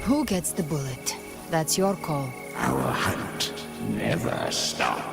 Who gets the bullet? That's your call. Our hunt never stops.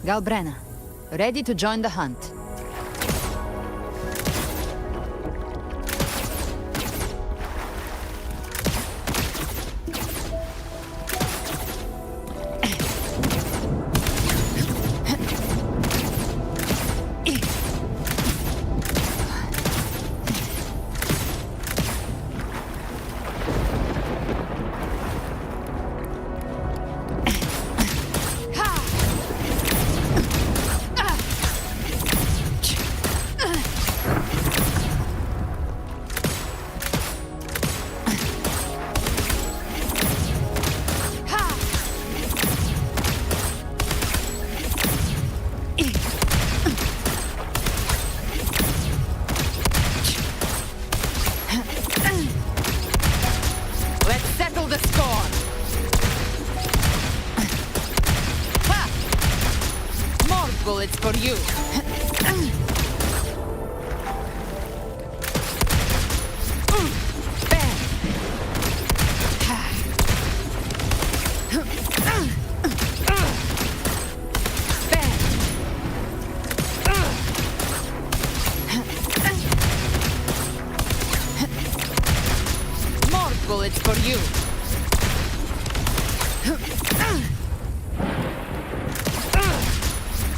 Galbrenna, ready to join the hunt. Bullets for you. More bullets for you.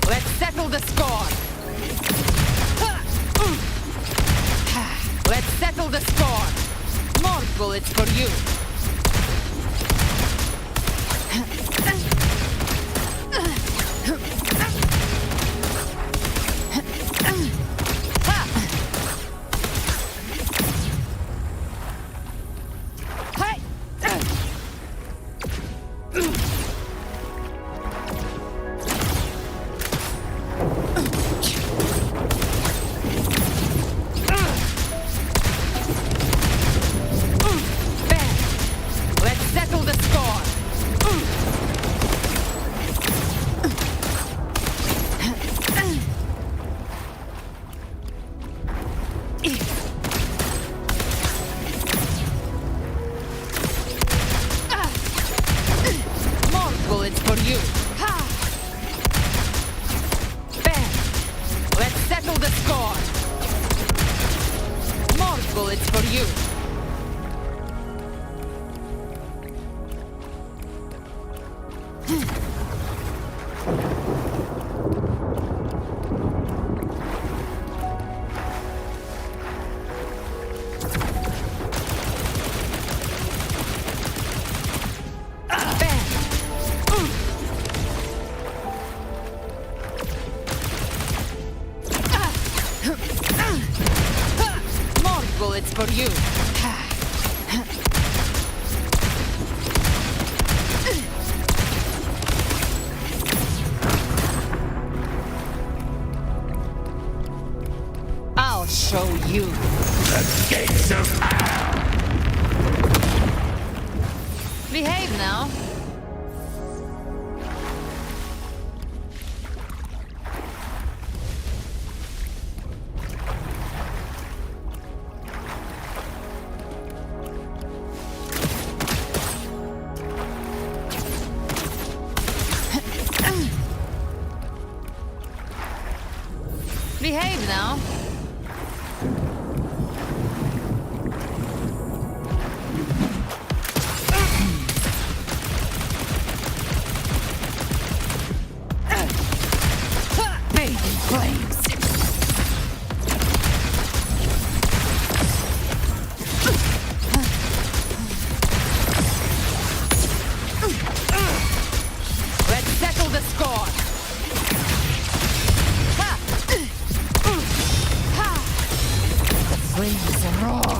Let's settle the score. Let's settle the score. More bullets for you. Bullets for you. Bam! Let's settle the score. More bullets for you. More bullets for you. I'll show you. The gates of hell! Behave now. Behave now. Fading flames. Let's settle the score. Flames and roar.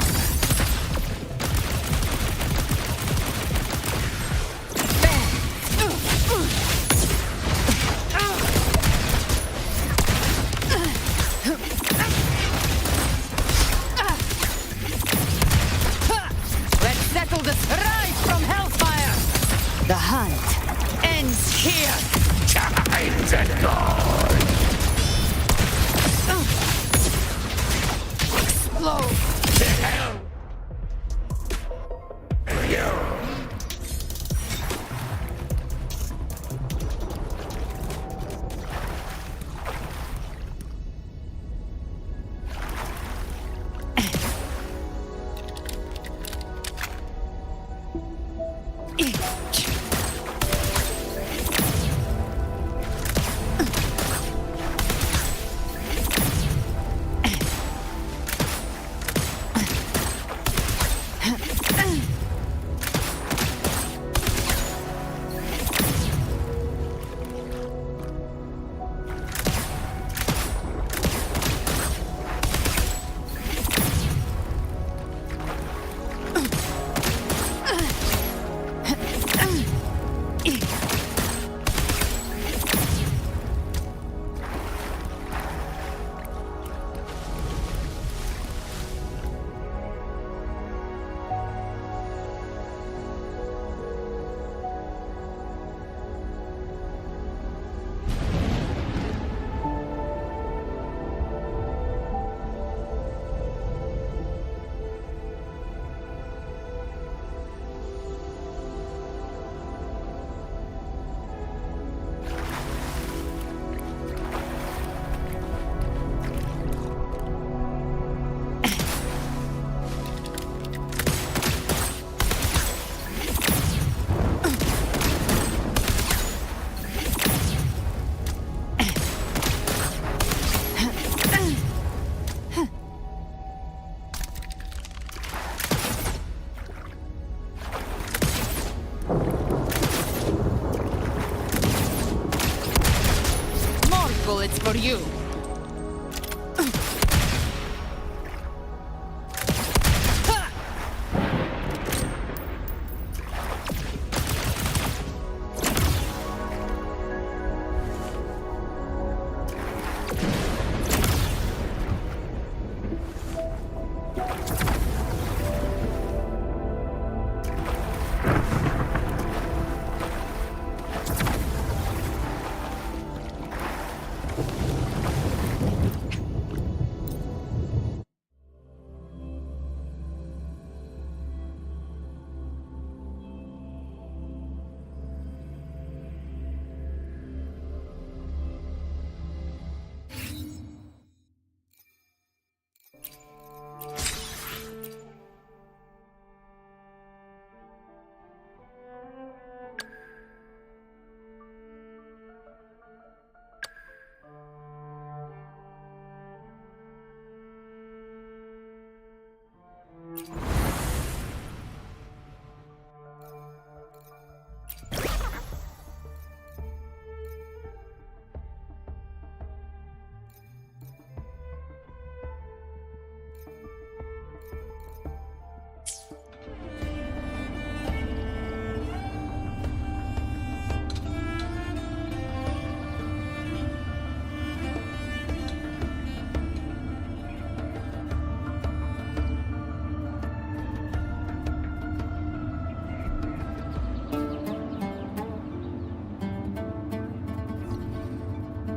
bullets for you.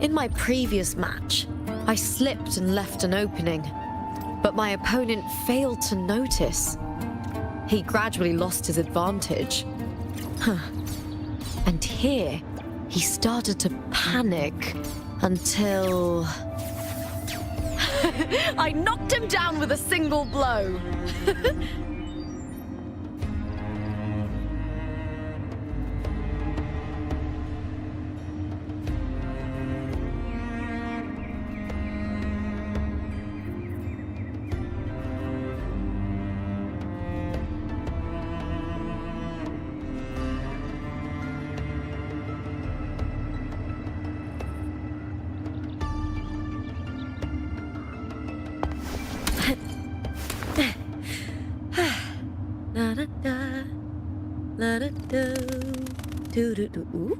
In my previous match, I slipped and left an opening, but my opponent failed to notice. He gradually lost his advantage. And here, he started to panic until... I knocked him down with a single blow. La-da-da, la-da-da, doo-doo-doo.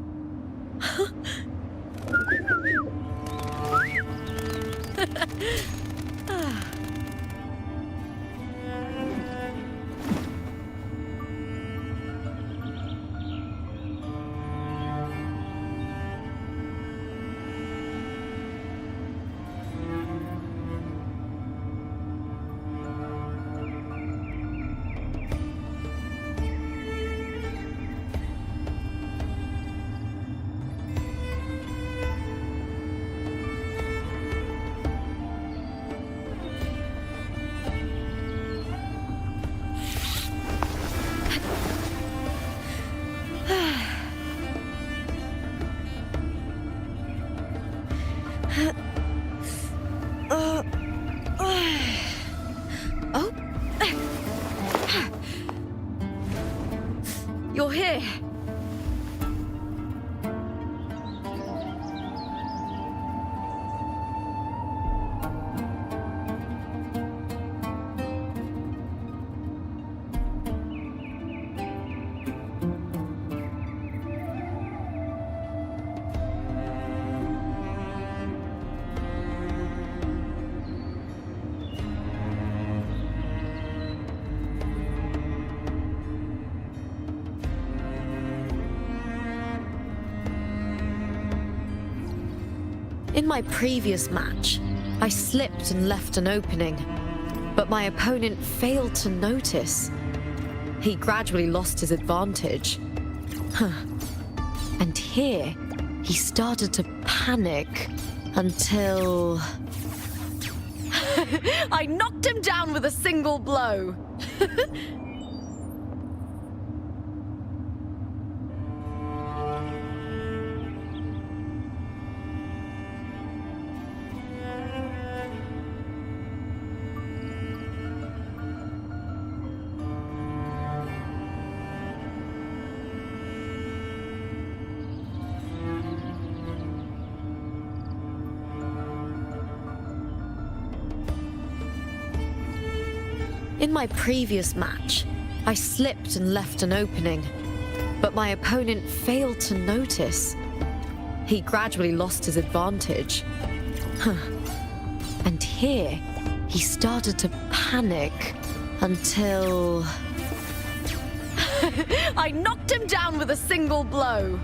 You're here. In my previous match, I slipped and left an opening, but my opponent failed to notice. He gradually lost his advantage. And here, he started to panic until... I knocked him down with a single blow. In my previous match, I slipped and left an opening, but my opponent failed to notice. He gradually lost his advantage. And here, he started to panic until... I knocked him down with a single blow.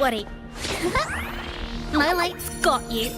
worry. My light's got you.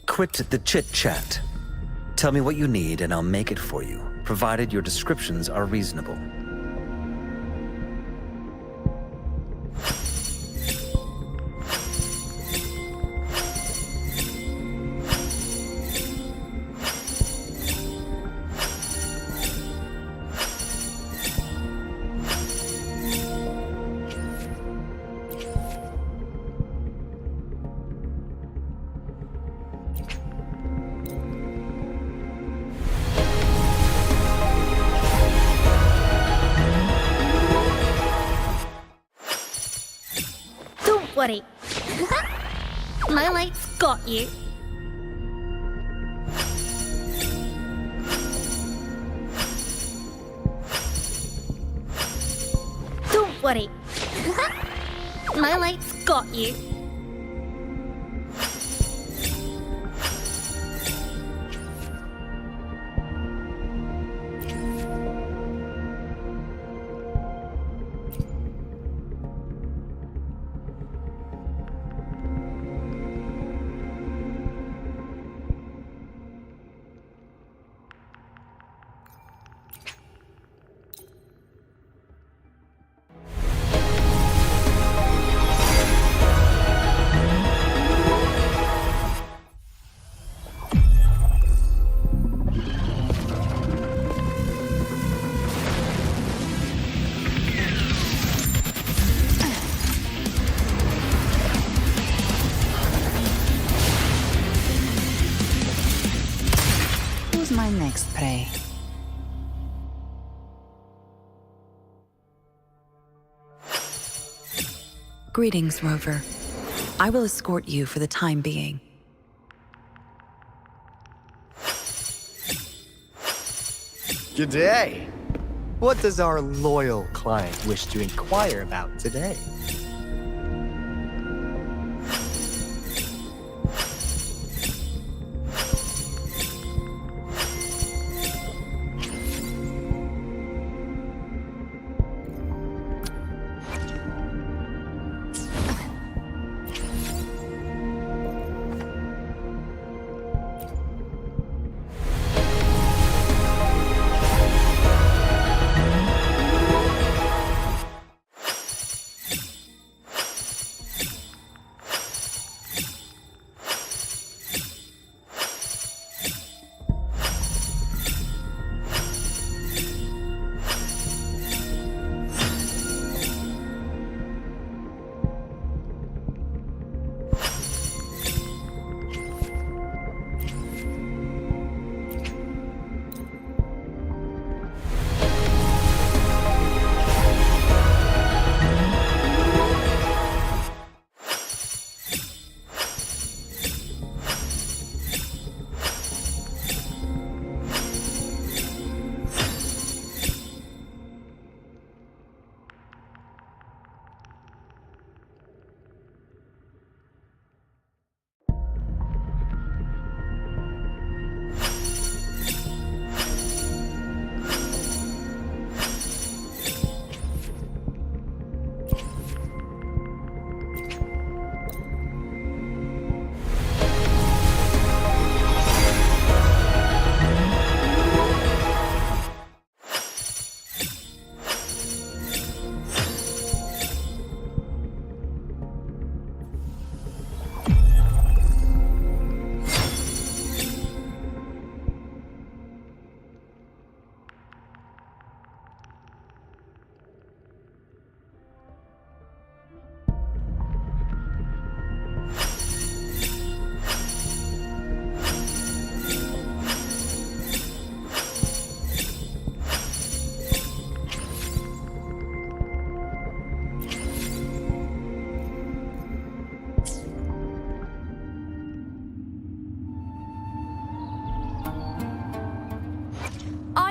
Quit the chit-chat. Tell me what you need and I'll make it for you, provided your descriptions are reasonable. Don't worry. My light's got you. Don't worry. My light's got you. Who's my next prey? Greetings, Rover. I will escort you for the time being. Good day. What does our loyal client wish to inquire about today?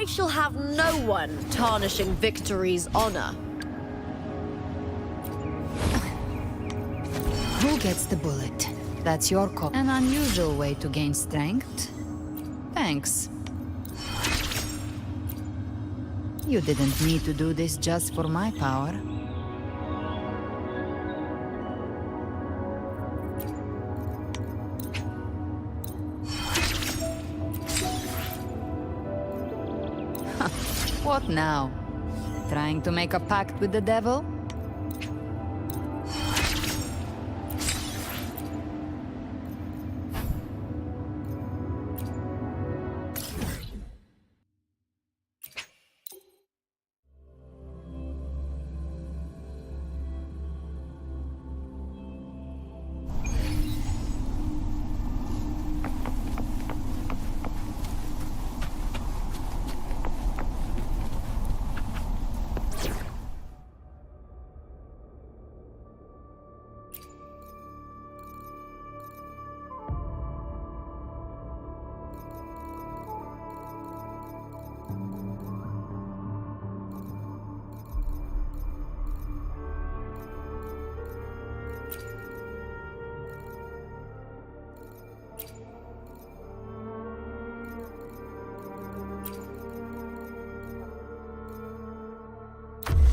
shall have no one tarnishing victory's honor. Who gets the bullet? That's your call. An unusual way to gain strength. Thanks. You didn't need to do this just for my power. What now? Trying to make a pact with the devil?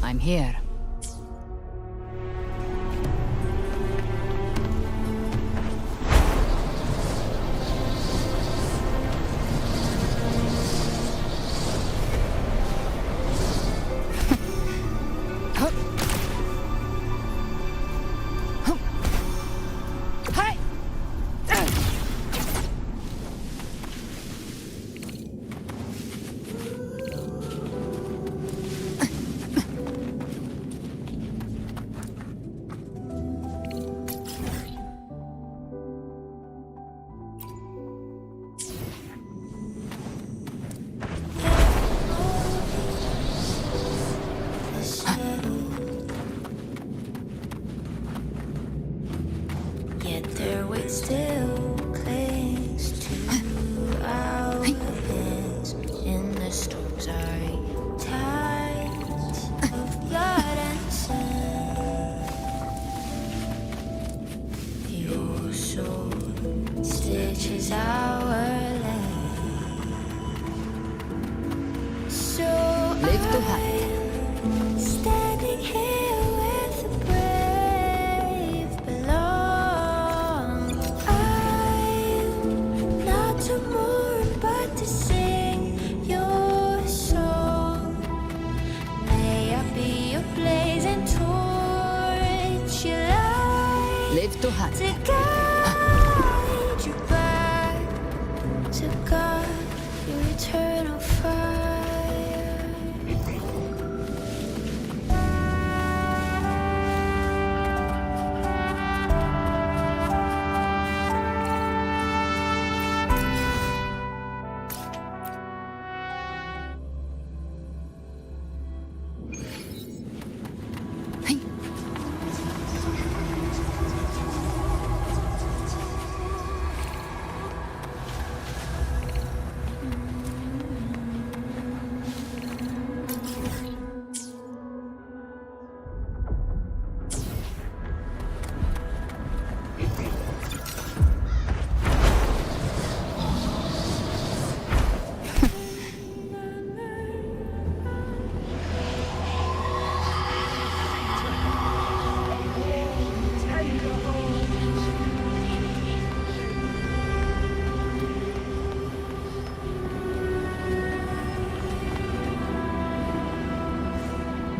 I'm here. Yet their weight still clings to our hands in the storms are tides of blood and sand. Your sword stitches our land. So Live to hide. I'm standing here with the brave belong. I'm not to mourn, but to sing your song. May I be your blazing torch, your light Live to hunt. to guide you back to God, your eternal fire.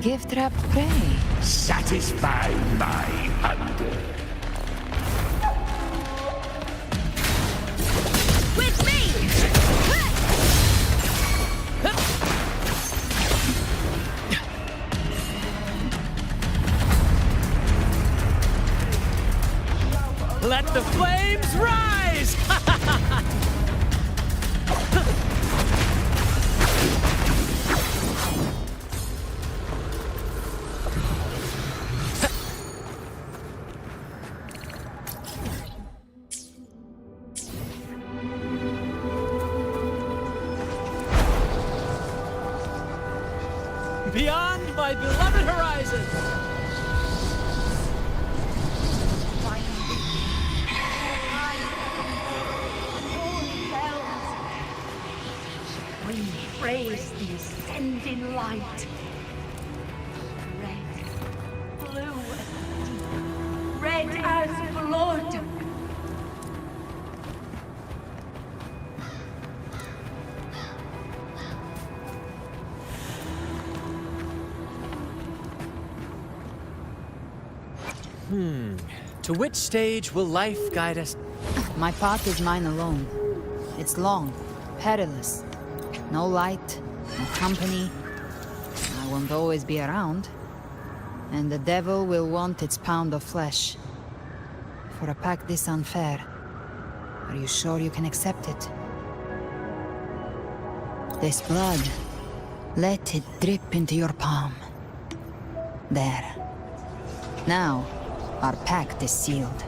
Gift wrap prey. Satisfy my hunger. With me! Let the flames rise! beyond my beloved horizon. We praise the ascending light. Red, blue, red as blood. To which stage will life guide us? My path is mine alone. It's long, perilous. No light, no company. I won't always be around. And the devil will want its pound of flesh. For a pact this unfair, are you sure you can accept it? This blood, let it drip into your palm. There. Now, our pact is sealed.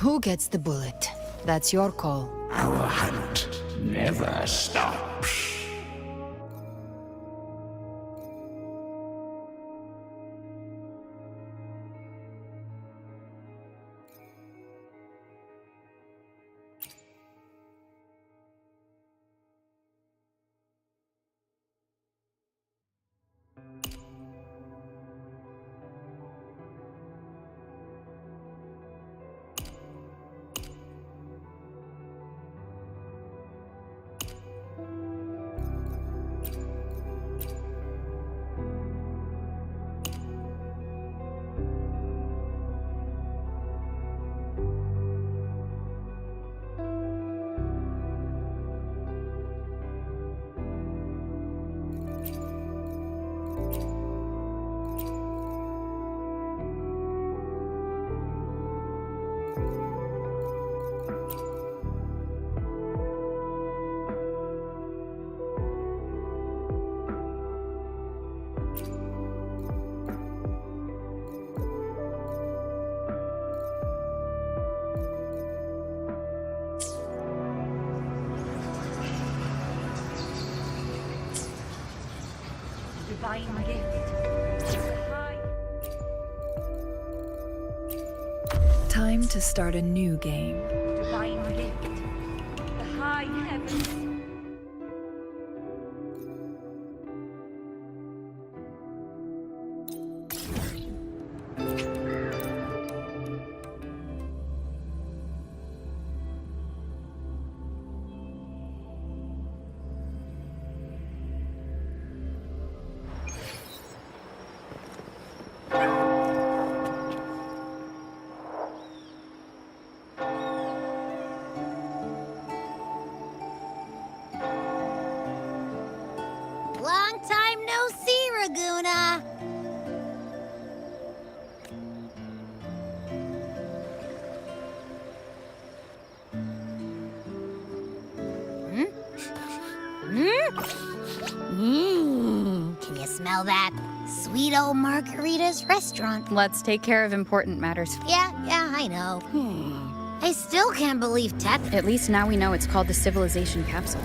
Who gets the bullet? That's your call. Our hunt never stops. Divine gift. Time to start a new game. Divine gift. The high heavens. Long time no see, Raguna. Can you smell that? Sweet old Margarita's restaurant. Let's take care of important matters. Yeah, I know. I still can't believe Teth. At least now we know it's called the Civilization Capsule.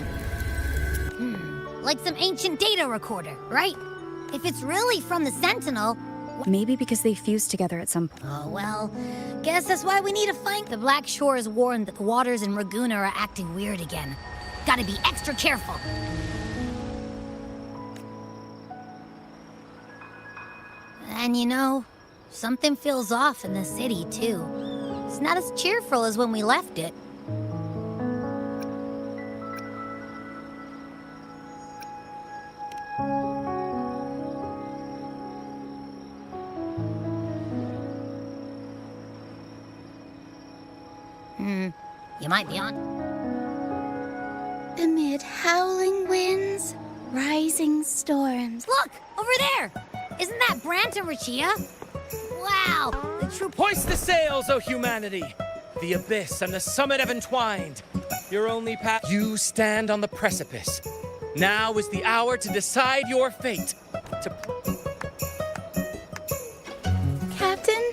Like some ancient data recorder, right? If it's really from the Sentinel... Maybe because they fused together at some point. Oh, well, guess that's why we need to find... The Black Shore is warned that the waters in Raguna are acting weird again. Gotta be extra careful. And you know, something feels off in the city, too. It's not as cheerful as when we left it. You might be on. Amid howling winds, rising storms. Look! Over there! Isn't that Brant and Rachia? Wow! The true... Hoist the sails, O humanity! The abyss and the summit have entwined. Your only path... You stand on the precipice. Now is the hour to decide your fate. Captain,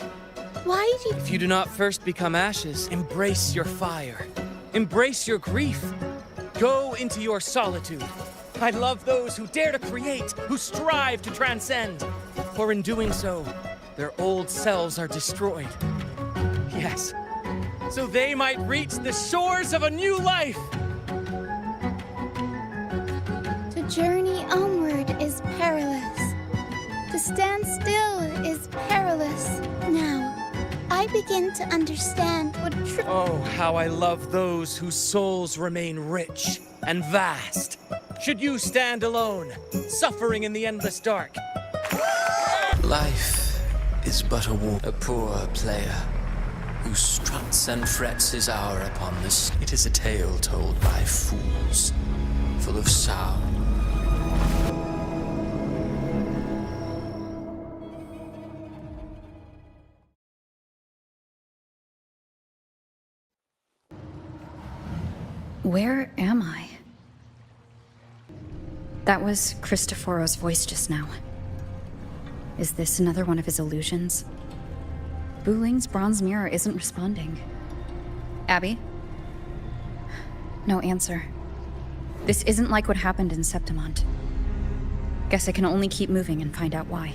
why did you... If you do not first become ashes, embrace your fire. Embrace your grief. Go into your solitude. I love those who dare to create, who strive to transcend. For in doing so, their old selves are destroyed. Yes, so they might reach the shores of a new life. To journey onward is perilous. To stand still is perilous. Now, I begin to understand what true... Oh, how I love those whose souls remain rich and vast. Should you stand alone, suffering in the endless dark? Life is but a poor player who struts and frets his hour upon this. It is a tale told by fools, full of sound. Where am I? That was Cristoforo's voice just now. Is this another one of his illusions? Buling's bronze mirror isn't responding. Abby? No answer. This isn't like what happened in Septimont. Guess I can only keep moving and find out why.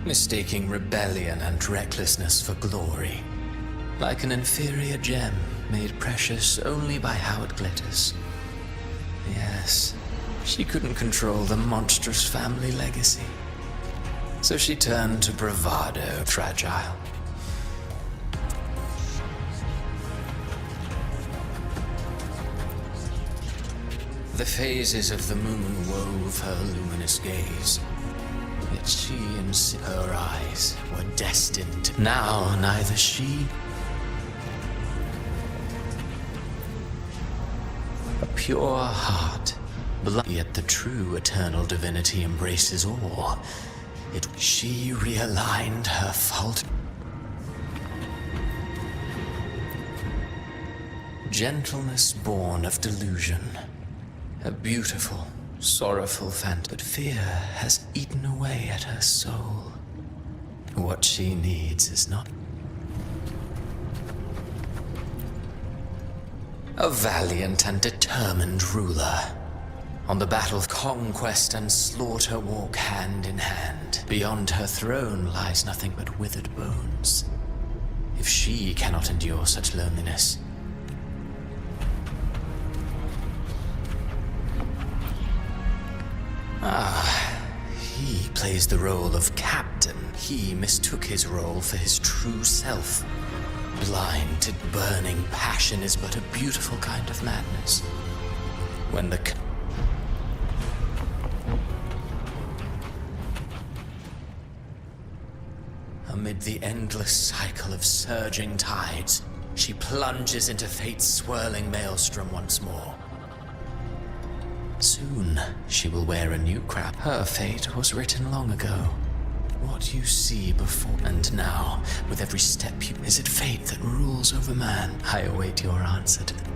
Mistaking rebellion and recklessness for glory. Like an inferior gem, made precious only by how it glitters. Yes, she couldn't control the monstrous family legacy. So she turned to bravado, fragile. The phases of the moon wove her luminous gaze. Yet she and her eyes were destined. Now neither she... A pure heart, yet the true eternal divinity embraces all. She realigned her fault. Gentleness born of delusion. A beautiful, sorrowful phantom, but fear has eaten away at her soul. What she needs is not a valiant and determined ruler. On the battle, conquest and slaughter walk hand in hand. Beyond her throne lies nothing but withered bones. If she cannot endure such loneliness, he plays the role of captain. He mistook his role for his true self. Blind to burning passion is but a beautiful kind of madness. When the... Amid the endless cycle of surging tides, she plunges into fate's swirling maelstrom once more. Soon, she will wear a new crown. Her fate was written long ago. What you see before and now, with every step you... Is it fate that rules over man? I await your answer to that.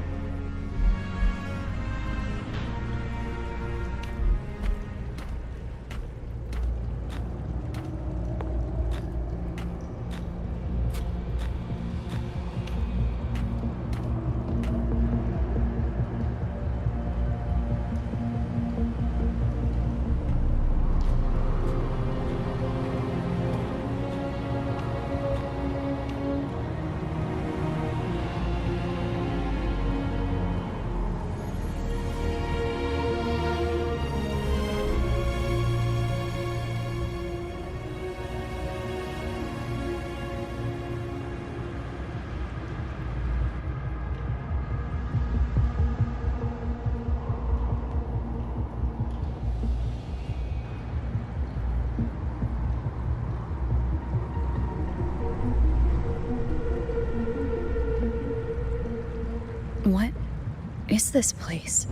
What is this place?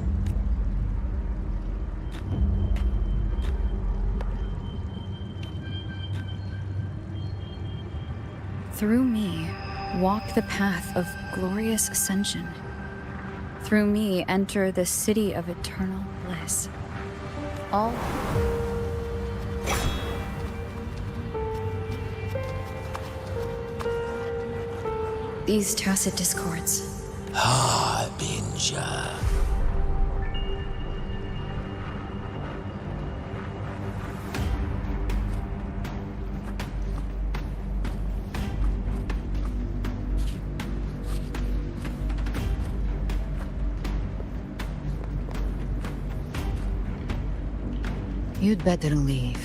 Through me, walk the path of glorious ascension. Through me, enter the city of eternal bliss. All... These tacit discords. Harbinger. You'd better leave.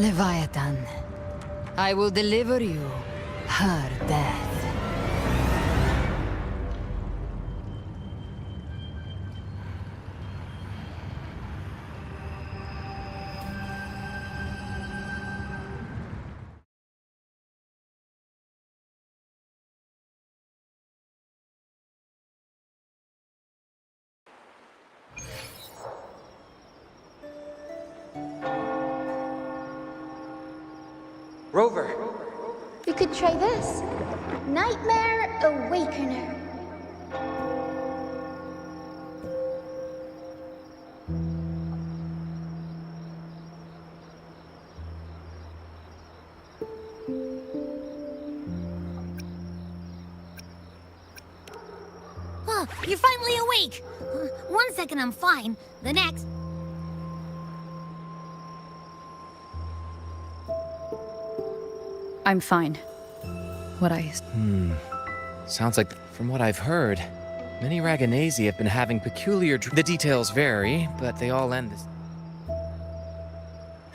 Leviathan, I will deliver you her death. Rover! We could try this. Nightmare Awakener. Oh, you're finally awake! 1 second I'm fine, the next... I'm fine. Sounds like, from what I've heard, many Raganesi have been having peculiar The details vary, but they all end this.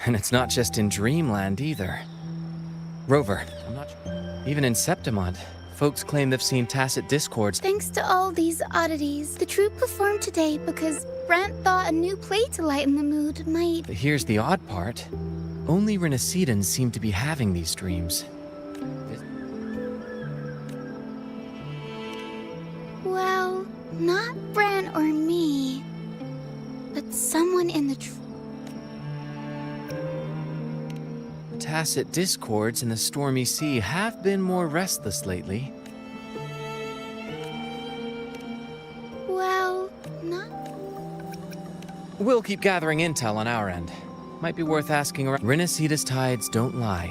And it's not just in Dreamland either. Rover, I'm not sure. Even in Septimont, folks claim they've seen tacit discords. Thanks to all these oddities, the troupe performed today because Brant thought a new play to lighten the mood might... But here's the odd part. Only Renacidans seem to be having these dreams. Well, not Brant or me, but someone in the Tacit discords in the stormy sea have been more restless lately. Well, not... We'll keep gathering intel on our end. Might be worth asking around. Renacida's tides don't lie.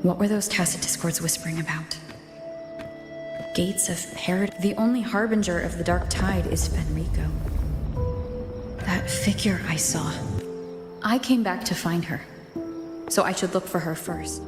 What were those tacit discords whispering about? Gates of Paradise. The only harbinger of the dark tide is Fenrico. That figure I saw. I came back to find her, so I should look for her first.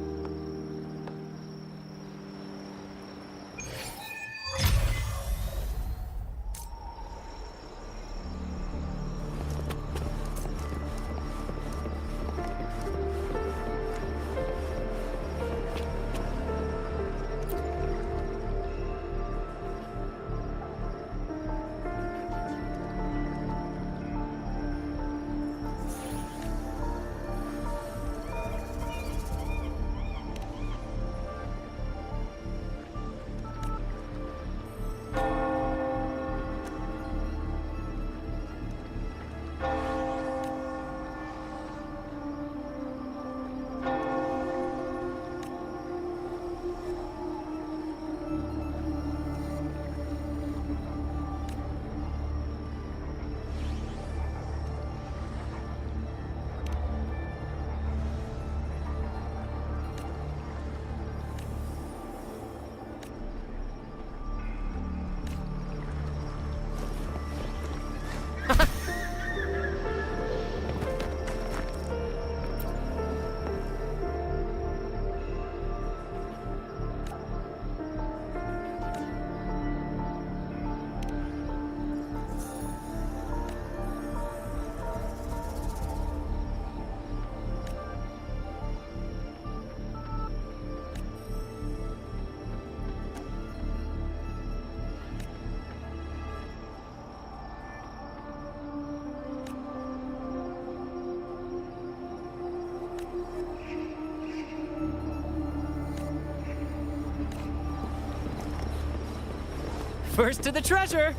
First to the treasure!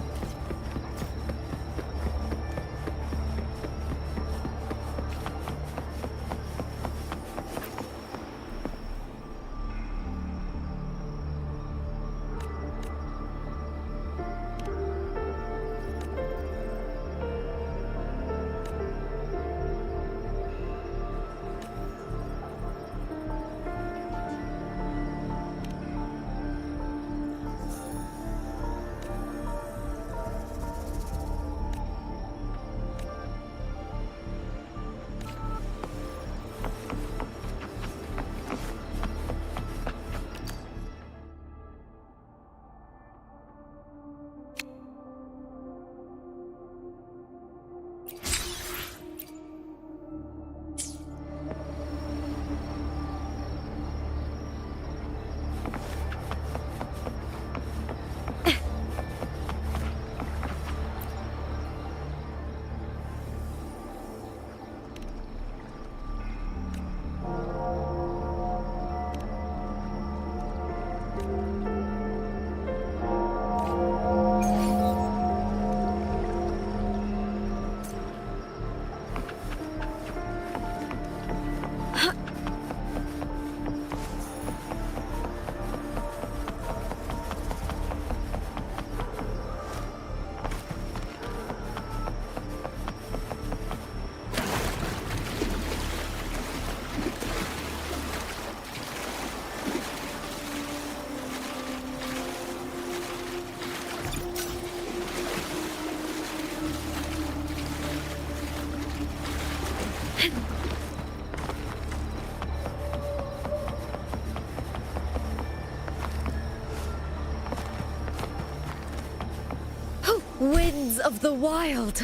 Winds of the wild.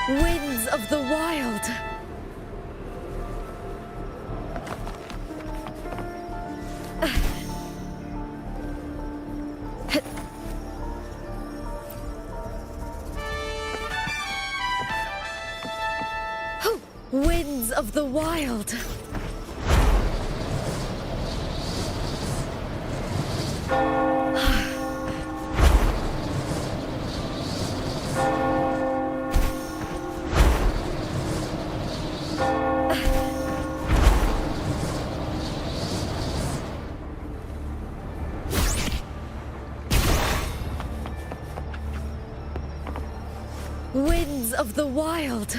Winds of the wild. Winds of the wild. Winds of the wild.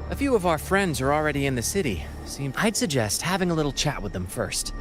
A few of our friends are already in the city. I'd suggest having a little chat with them first.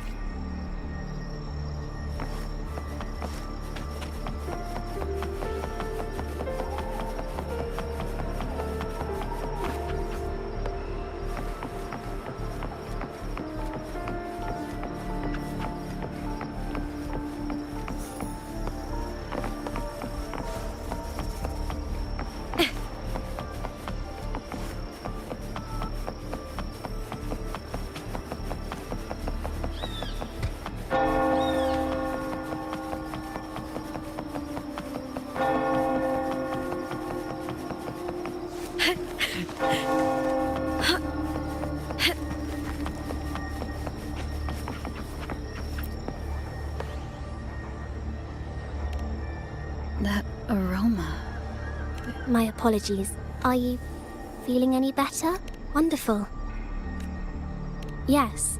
That aroma. My apologies. Are you feeling any better? Wonderful. Yes.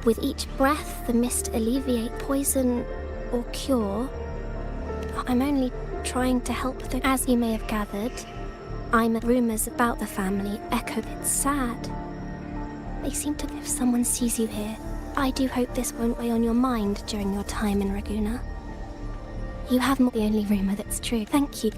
With each breath, the mist alleviate poison or cure. I'm only trying to help as you may have gathered. Rumors about the family echo. It's sad. They seem to. If someone sees you here, I do hope this won't weigh on your mind during your time in Raguna. You have the only rumor that's true. Thank you.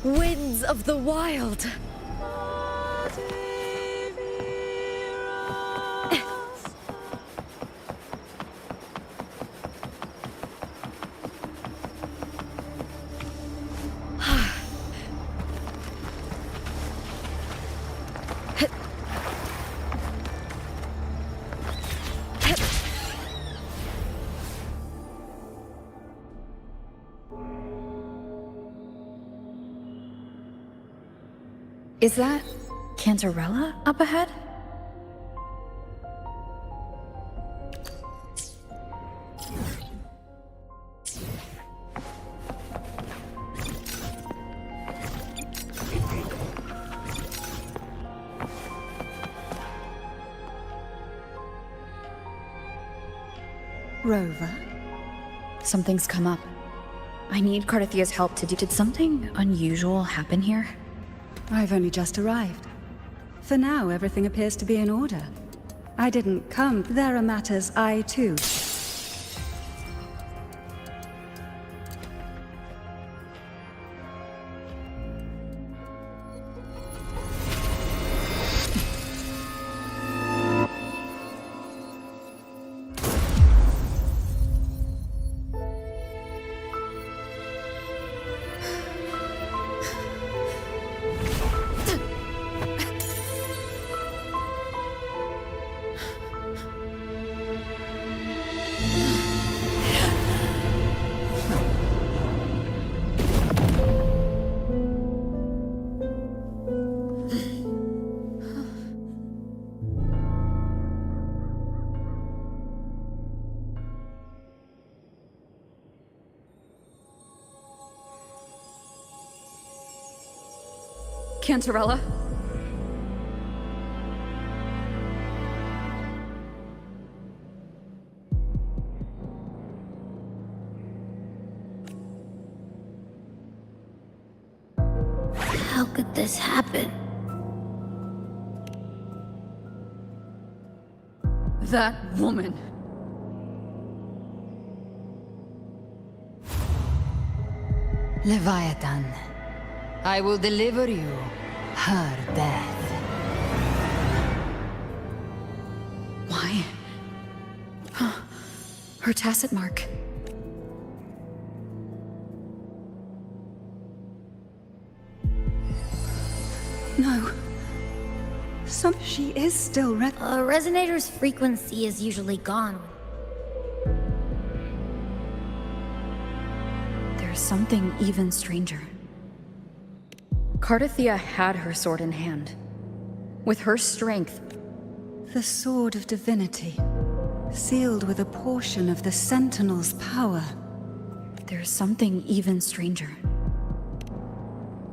Winds of the wild. Is that Cantarella up ahead? Rover? Something's come up. I need Cardathia's help to do. Did something unusual happen here? I've only just arrived. For now, everything appears to be in order. I didn't come. There are matters I, too. Cantarella? How could this happen? That woman. Leviathan, I will deliver you her death. Why? Her tacit mark. No. She is still A resonator's frequency is usually gone. There's something even stranger. Cardathia had her sword in hand. With her strength, The sword of divinity, sealed with a portion of the Sentinel's power. there's something even stranger.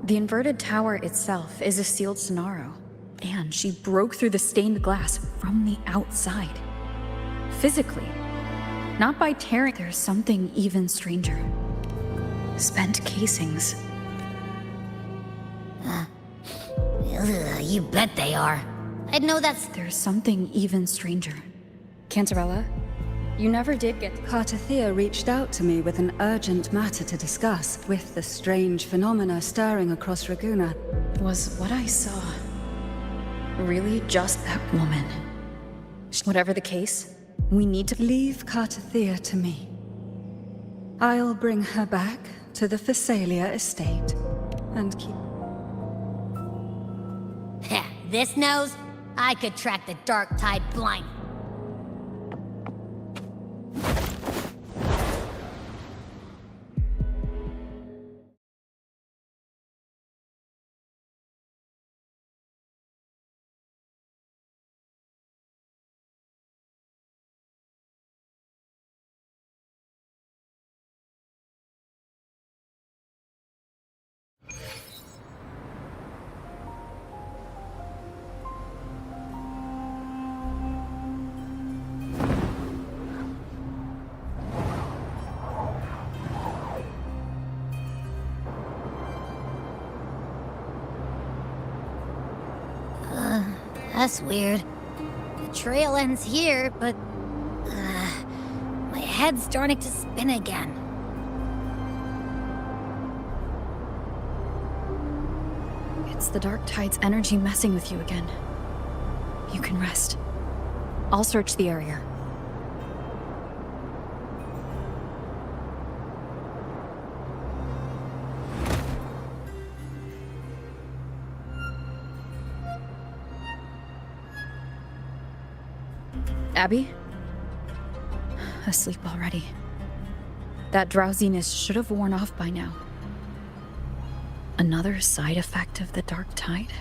The inverted tower itself is a sealed sonaro, and she broke through the stained glass from the outside. Physically, not by tearing. There's something even stranger. Spent casings. Ugh, you bet they are. I'd know that's... There's something even stranger. Cantarella, You never did get... Cartathea reached out to me with an urgent matter to discuss, with the strange phenomena stirring across Raguna. Was what I saw really just that woman? Whatever the case, we need to... Leave Cartathea to me. I'll bring her back to the Phasalia estate and keep... Heh, this nose? I could track the dark tide blind. That's weird. The trail ends here, but... my head's starting to spin again. It's the Dark Tide's energy messing with you again. You can rest. I'll search the area. Abby? Asleep already. That drowsiness should have worn off by now. Another side effect of the Dark Tide?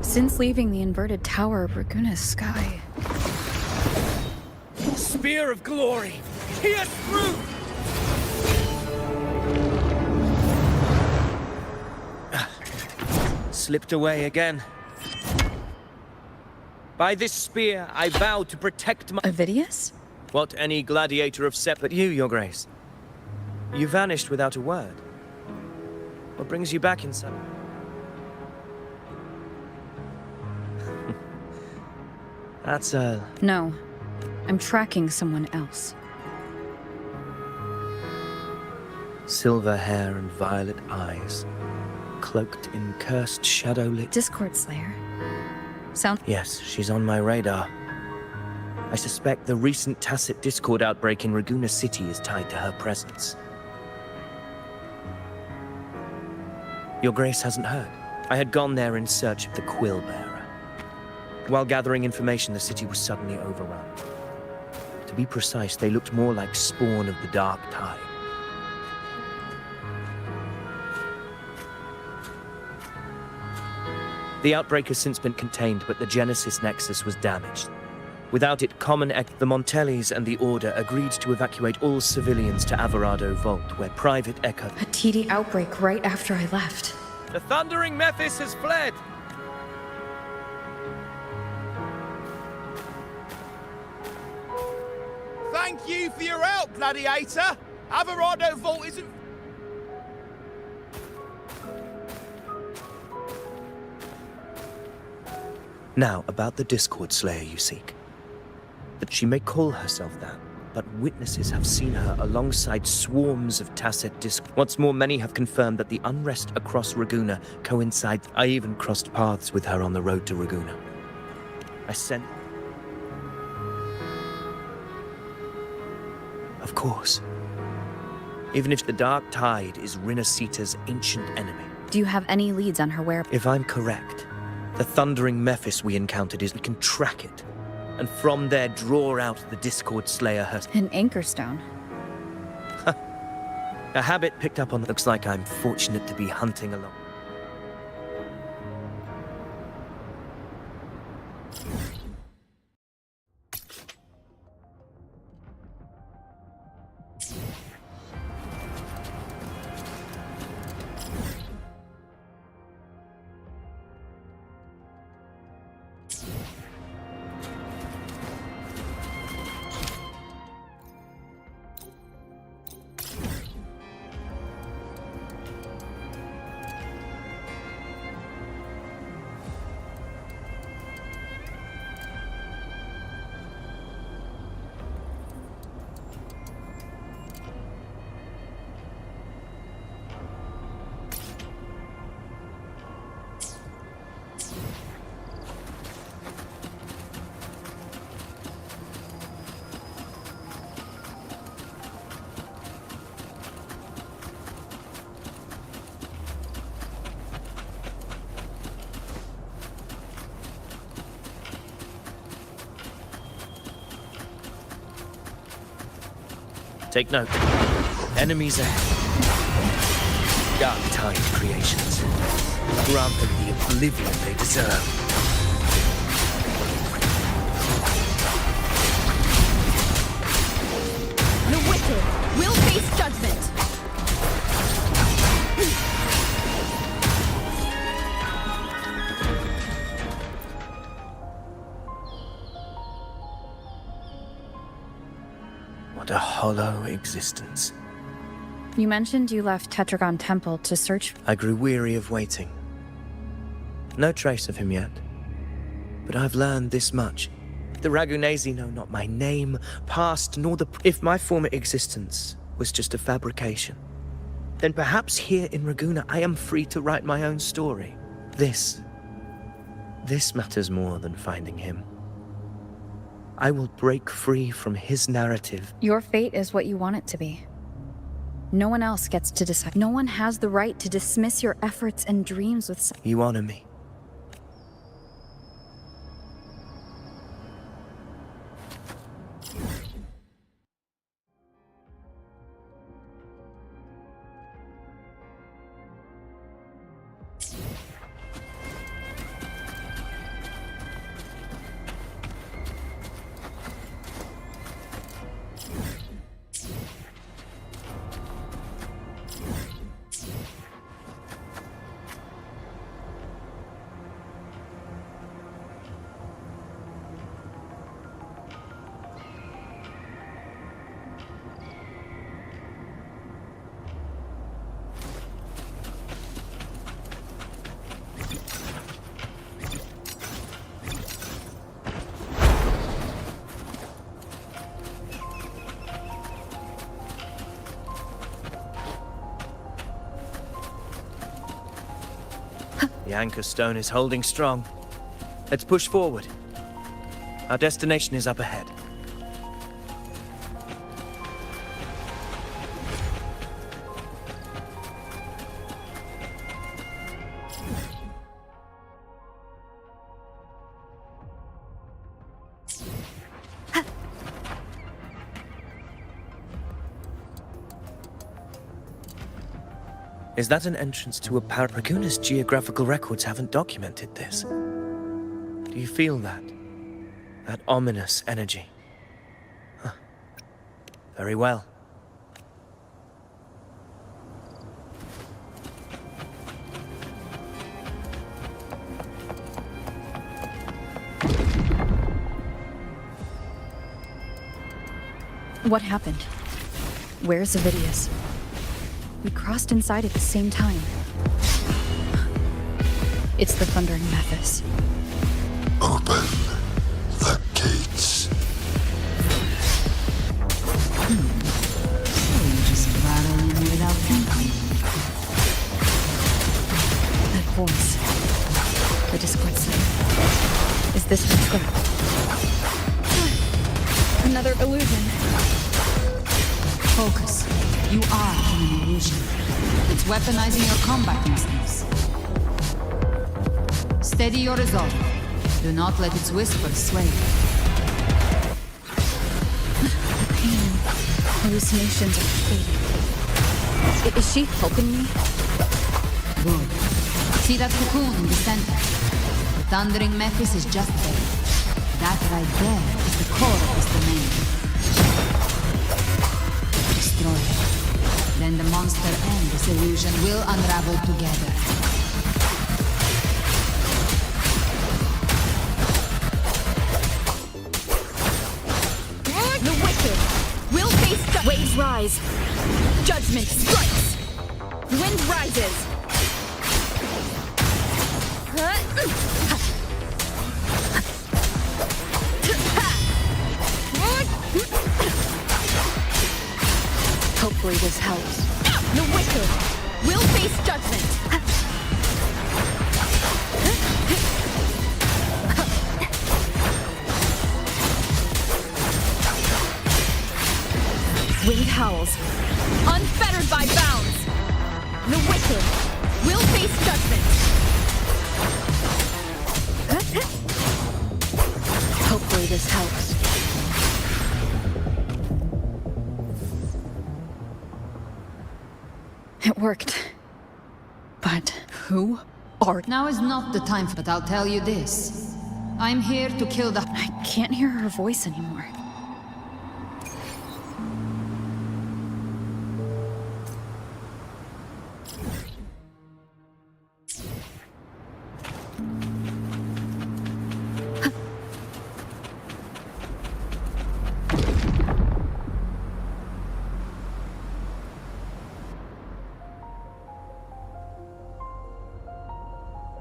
Since leaving the inverted tower of Raguna's sky... Spear of glory! Pierce through! Slipped away again. By this spear, I vow to protect my... Avidius? What any gladiator of Sep... But you, Your Grace. You vanished without a word. What brings you back in such... That's No. I'm tracking someone else. Silver hair and violet eyes. Cloaked in cursed shadow-lit... Discord Slayer. Sound... Yes, she's on my radar. I suspect the recent tacit Discord outbreak in Raguna City is tied to her presence. Your Grace hasn't heard. I had gone there in search of the Quill Bearer. While gathering information, the city was suddenly overrun. To be precise, they looked more like spawn of the Dark Tide. The outbreak has since been contained, but the Genesis Nexus was damaged. Without it, the Montellis and the Order agreed to evacuate all civilians to Averado Vault, where Private Echo... A TD outbreak right after I left. The thundering Mephis has fled! Thank you for your help, Gladiator! Averado Vault isn't... Now, about the Discord Slayer you seek. That she may call herself that, but witnesses have seen her alongside swarms of tacit disc. What's more, many have confirmed that the unrest across Raguna coincides. I even crossed paths with her on the road to Raguna. I sent... Of course. Even if the Dark Tide is Rinasita's ancient enemy. Do you have any leads on her whereabouts? If I'm correct, the thundering Mephis we encountered we can track it, and from there draw out the Discord Slayer herself. An anchor stone. A habit picked up on. Looks like I'm fortunate to be hunting along. Take note. Enemies ahead. Dark Tide creations. Grant them the oblivion they deserve. The wicked will face judgment. What a hollow existence. You mentioned you left Tetragon Temple to search. I grew weary of waiting. No trace of him yet. But I've learned this much. The Ragunesi know not my name, past, nor the... If my former existence was just a fabrication, then perhaps here in Raguna I am free to write my own story. This matters more than finding him. I will break free from his narrative. Your fate is what you want it to be. No one else gets to decide. No one has the right to dismiss your efforts and dreams with... You honor me. The anchor stone is holding strong. Let's push forward. Our destination is up ahead. Is that an entrance to a Raguna's geographical records haven't documented this. Do you feel that? That ominous energy? Huh. Very well. What happened? Where's Avidius? We crossed inside at the same time. It's the Thundering Mathis. Open the gates. So you just rattle in without thinking. That voice. The Discord said. Is this her trap? Another illusion. Focus. You are an illusion. It's weaponizing your combat instincts. Steady your resolve. Do not let its whispers sway you. The pain. Hallucinations are fading. Is she helping me? Good. See that cocoon in the center? The Thundering Mephis is just there. That right there is the core of this domain. Destroy it. Then the monster and this illusion will unravel together. The wicked will face waves rise. Judgment strikes. Wind rises. Hopefully this helps. The wicked will face judgment. Wind howls, unfettered by bounds. The wicked will face judgment. Hopefully this helps. It worked. But who are... Now is not the time, but I'll tell you this. I'm here to kill the... I can't hear her voice anymore.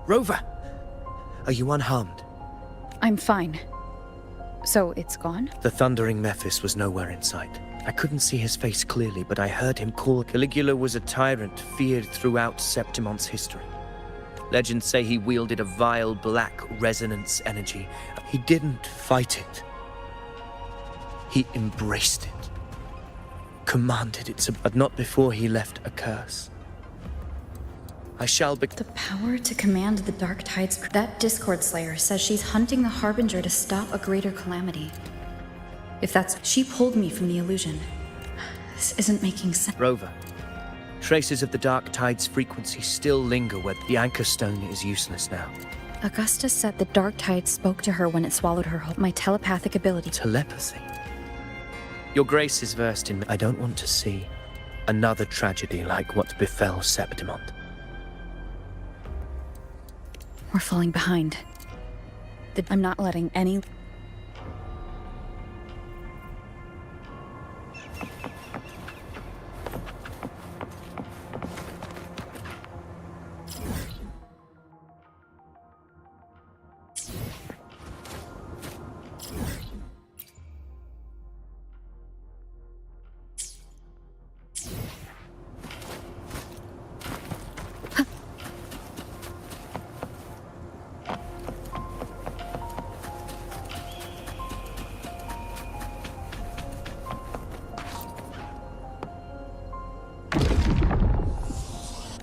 Rover! Are you unharmed? I'm fine. So it's gone? The thundering Mephis was nowhere in sight. I couldn't see his face clearly, but I heard him call. Caligula was a tyrant feared throughout Septimon's history. Legends say he wielded a vile black resonance energy. He didn't fight it. He embraced it. Commanded it, but not before he left a curse. I shall be... The power to command the dark tides. That Discord Slayer says she's hunting the Harbinger to stop a greater calamity. If that's... She pulled me from the illusion. This isn't making sense. Rover, traces of the dark tide's frequency still linger where the anchor stone is useless now. Augusta said the dark tide spoke to her when it swallowed her whole. My telepathic ability. Telepathy? Your grace is versed in... I don't want to see another tragedy like what befell Septimon. We're falling behind. I'm not letting any...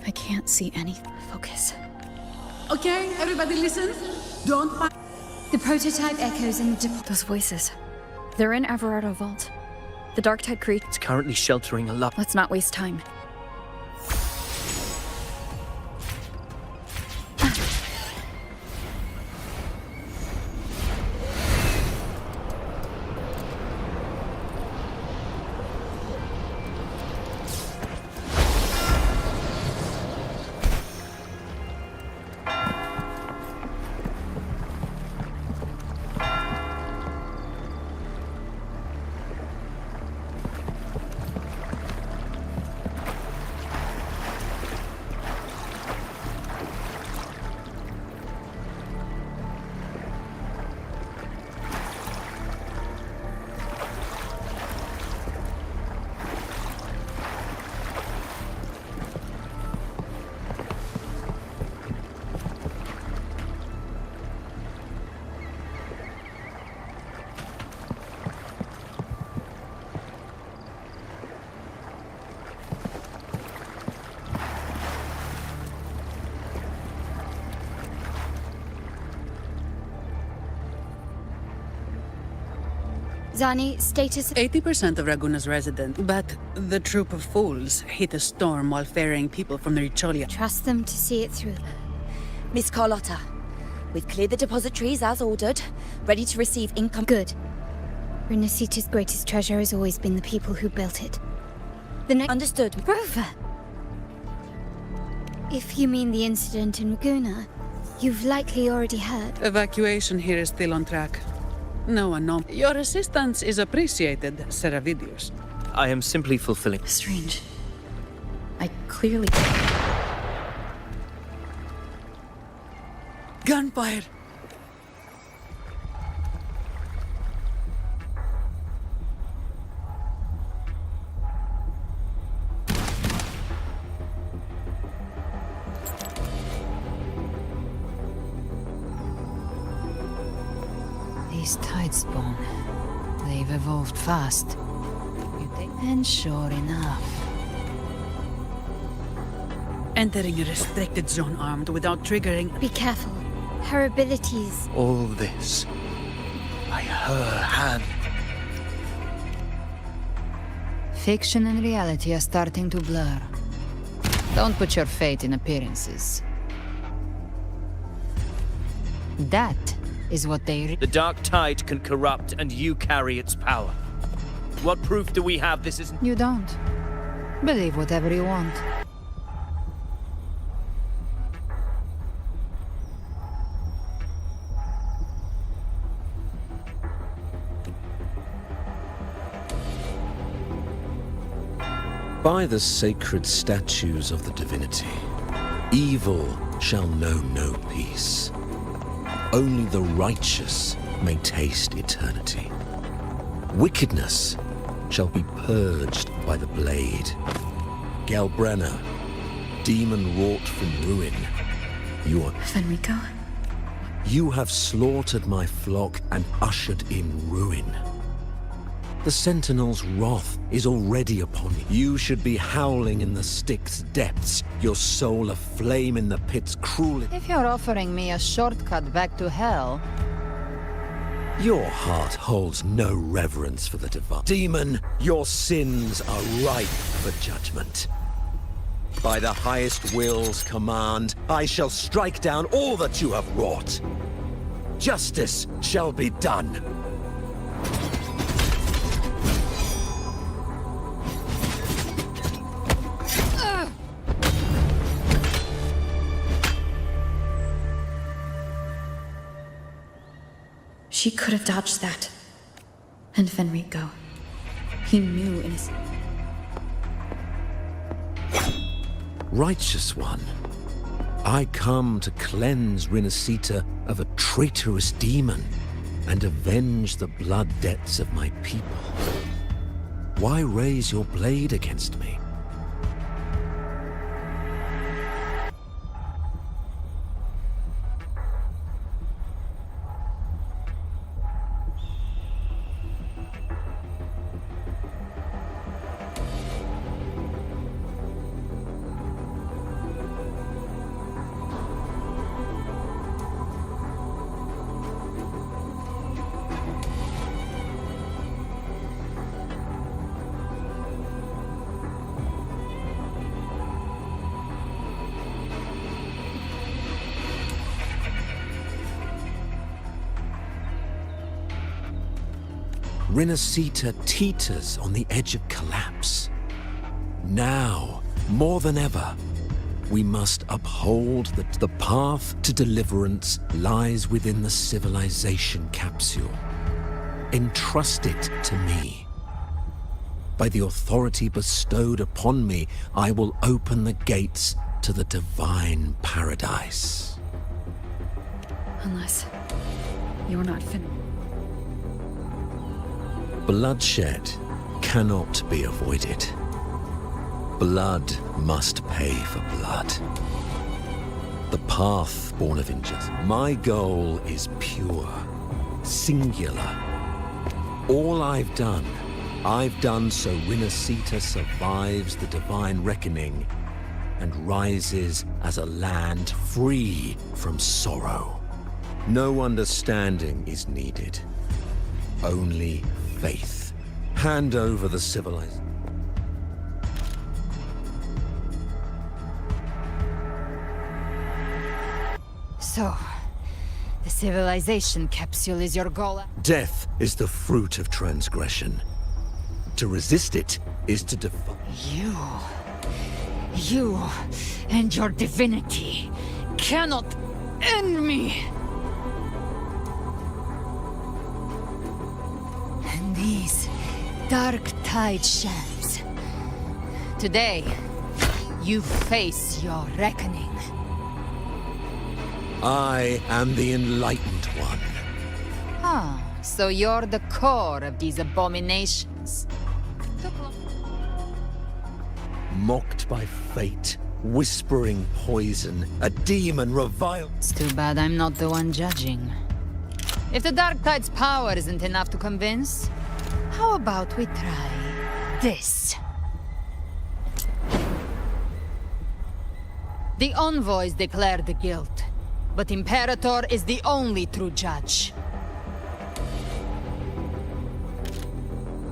I can't see any. Focus. Okay, everybody listen. Don't fight. The prototype echoes in the... Those voices. They're in Everardo Vault. The dark tide creature... It's currently sheltering a lot. Let's not waste time. Zani, status... 80% of Raguna's resident, but the troop of fools hit a storm while ferrying people from the Richolia. Trust them to see it through. Miss Carlotta, we've cleared the depositories as ordered, ready to receive income. Good. Renacita's greatest treasure has always been the people who built it. The next... Understood. Rover! If you mean the incident in Raguna, you've likely already heard. Evacuation here is still on track. No unknown. Your assistance is appreciated, Seravidius. I am simply fulfilling... Strange. I clearly... Gunfire! These tides spawn. They've evolved fast. And sure enough. Entering a restricted zone armed without triggering... Be careful. Her abilities... All this... by her hand. Fiction and reality are starting to blur. Don't put your faith in appearances. That is what they... The Dark Tide can corrupt, and you carry its power. What proof do we have this isn't... You don't. Believe whatever you want. By the sacred statues of the divinity, evil shall know no peace. Only the righteous may taste eternity. Wickedness shall be purged by the blade. Galbrenna, demon wrought from ruin, you are... Fenrico? You have slaughtered my flock and ushered in ruin. The Sentinel's wrath is already upon you. You should be howling in the Styx's depths, your soul aflame in the pit's cruel... If you're offering me a shortcut back to hell... Your heart holds no reverence for the divine. Demon, your sins are ripe for judgment. By the highest will's command, I shall strike down all that you have wrought. Justice shall be done. She could have dodged that. And Fenrico. He knew in his... Righteous One, I come to cleanse Rinascita of a traitorous demon and avenge the blood debts of my people. Why raise your blade against me? Rinascita teeters on the edge of collapse. Now, more than ever, we must uphold that the path to deliverance lies within the civilization capsule. Entrust it to me. By the authority bestowed upon me, I will open the gates to the divine paradise. Unless you're not Bloodshed cannot be avoided. Blood must pay for blood. The path born of injustice. My goal is pure, singular. All I've done so Rinascita survives the divine reckoning and rises as a land free from sorrow. No understanding is needed, only faith. Hand over the civilized. So, the civilization capsule is your goal? Death is the fruit of transgression. To resist it is to defy. You and your divinity cannot end me! And these Dark Tide shams. Today, you face your reckoning. I am the Enlightened One. Ah, so you're the core of these abominations. Mocked by fate, whispering poison, a demon reviled. It's too bad I'm not the one judging. If the Dark Tide's power isn't enough to convince, how about we try this? The envoys declare the guilt, but Imperator is the only true judge.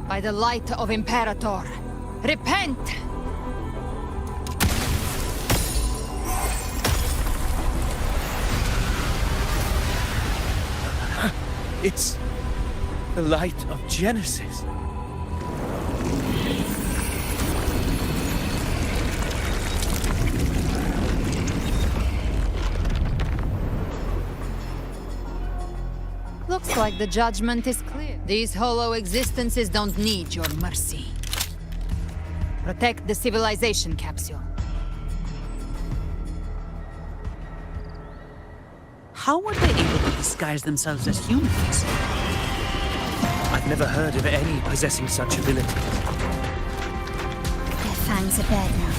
By the light of Imperator, repent! It's the light of Genesis. Looks like the judgment is clear. These hollow existences don't need your mercy. Protect the civilization capsule. How were they able to disguise themselves as humans? I've never heard of any possessing such ability. Their fangs are bared now.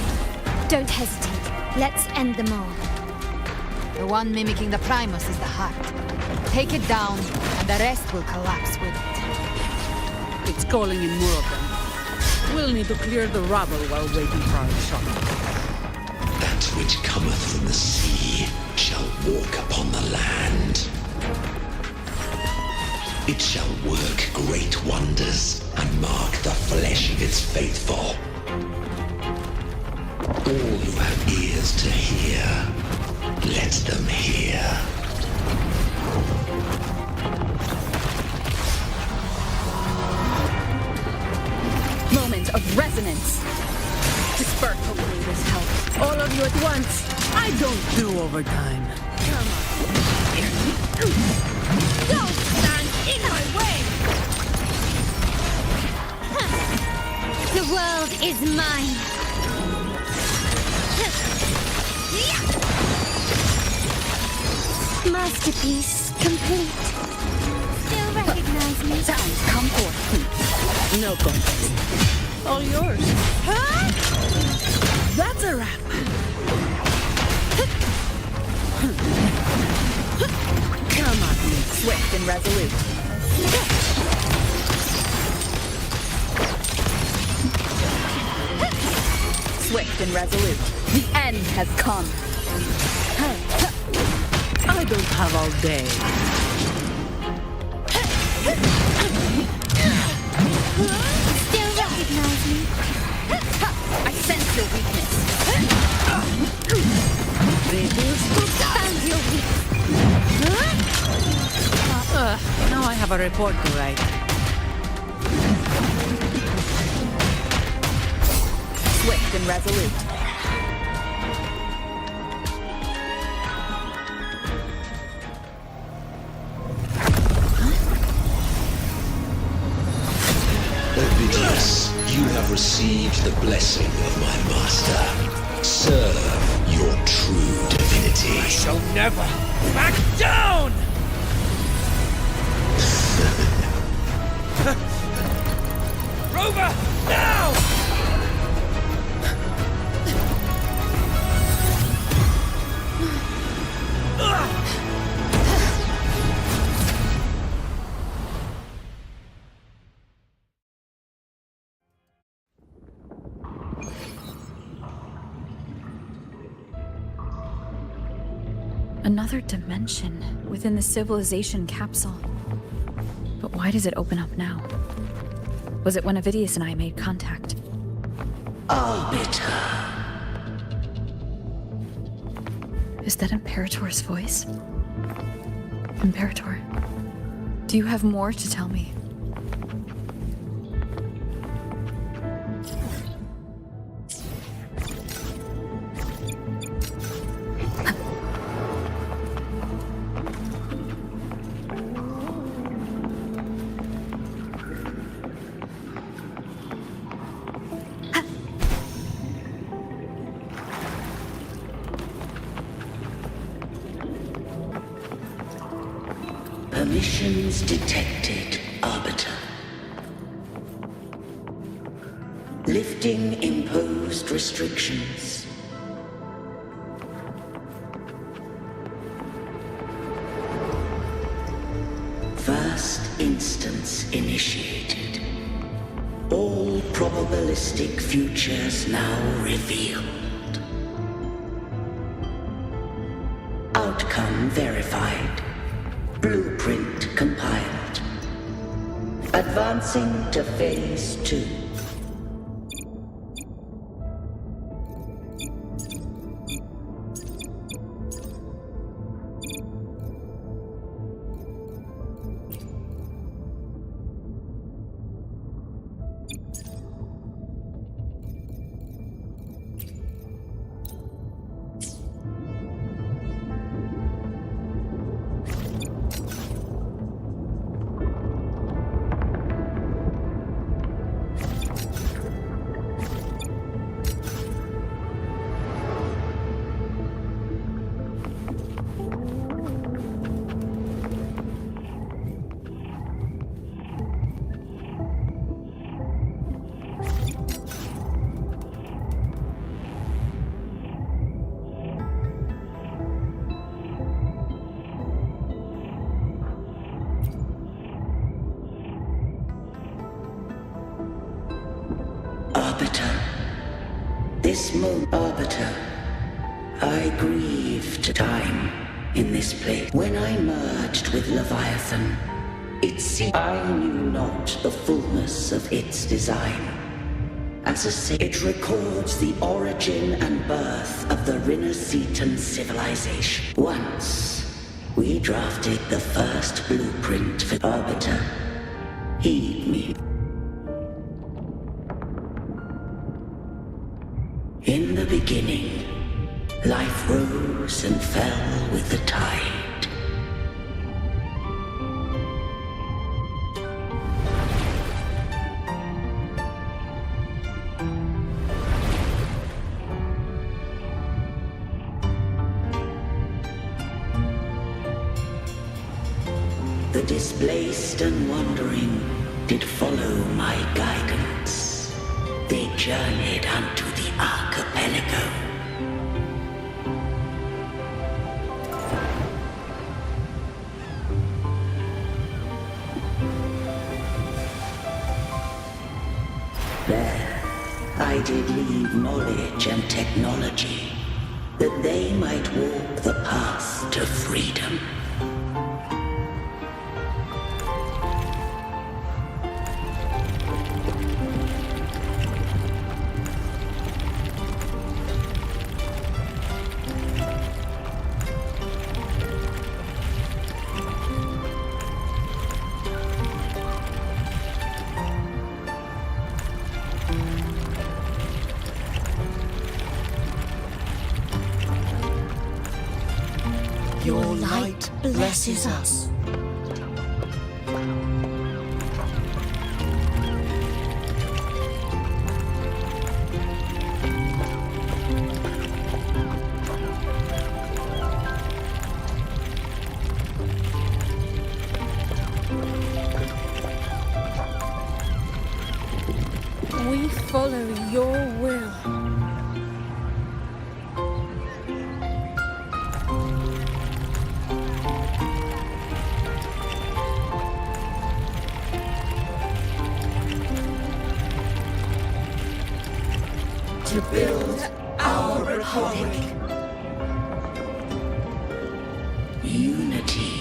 Don't hesitate. Let's end them all. The one mimicking the Primus is the heart. Take it down, and the rest will collapse with it. It's calling in more of them. We'll need to clear the rubble while waiting for our shot. That which cometh from the sea shall walk upon the land. It shall work great wonders and mark the flesh of its faithful. All who have ears to hear, let them hear. Moment of resonance. Disperse, hopefully this helps. All of you at once. I don't do overtime. Come on. Don't stand in my way! The world is mine. Masterpiece complete. Still recognize me? Sounds come forth, please. No contest. All yours. That's a wrap. Come on, swift and resolute. Swift and resolute. The end has come. I don't have all day. Still recognize me? I sense your weakness. Found your weakness. Now I have a report to write. Swift and resolute. Ovidius, you have received the blessing of my master. Serve your true divinity. I shall never back down! Rover, now! Another dimension within the civilization capsule. But why does it open up now? Was it when Ovidius and I made contact? Arbiter. Is that Imperator's voice? Imperator, do you have more to tell me? Permissions detected, Arbiter. Lifting imposed restrictions. First instance initiated. All probabilistic futures now revealed. Outcome verified. Blueprint compiled. Advancing to phase 2. this moment, Arbiter, I grieved time in this place. When I merged with Leviathan, it seemed I knew not the fullness of its design. As it records the origin and birth of the Rinascitan civilization. Once, we drafted the first blueprint for Arbiter. Heed me. In the beginning, life rose and fell with the tide. The displaced and wandering did follow my guidance. They journeyed unto the archipelago. There, I did leave knowledge and technology, that they might walk the path to freedom. Your light blesses us. We follow your will. To build our republic. Unity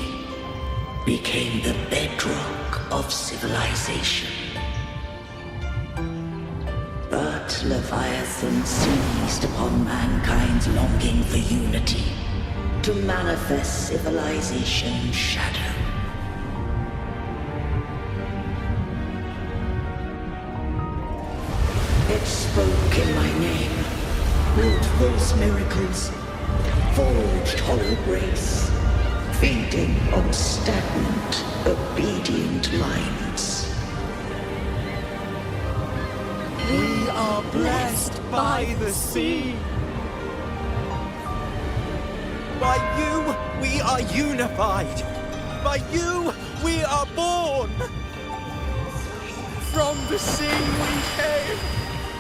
became the bedrock of civilization. But Leviathan seized upon mankind's longing for unity to manifest civilization's shadow. It spoke in my name, wrought false miracles, forged hollow grace, feeding on stagnant, obedient minds. We are blessed by the sea. By you, we are unified. By you, we are born. From the sea we came,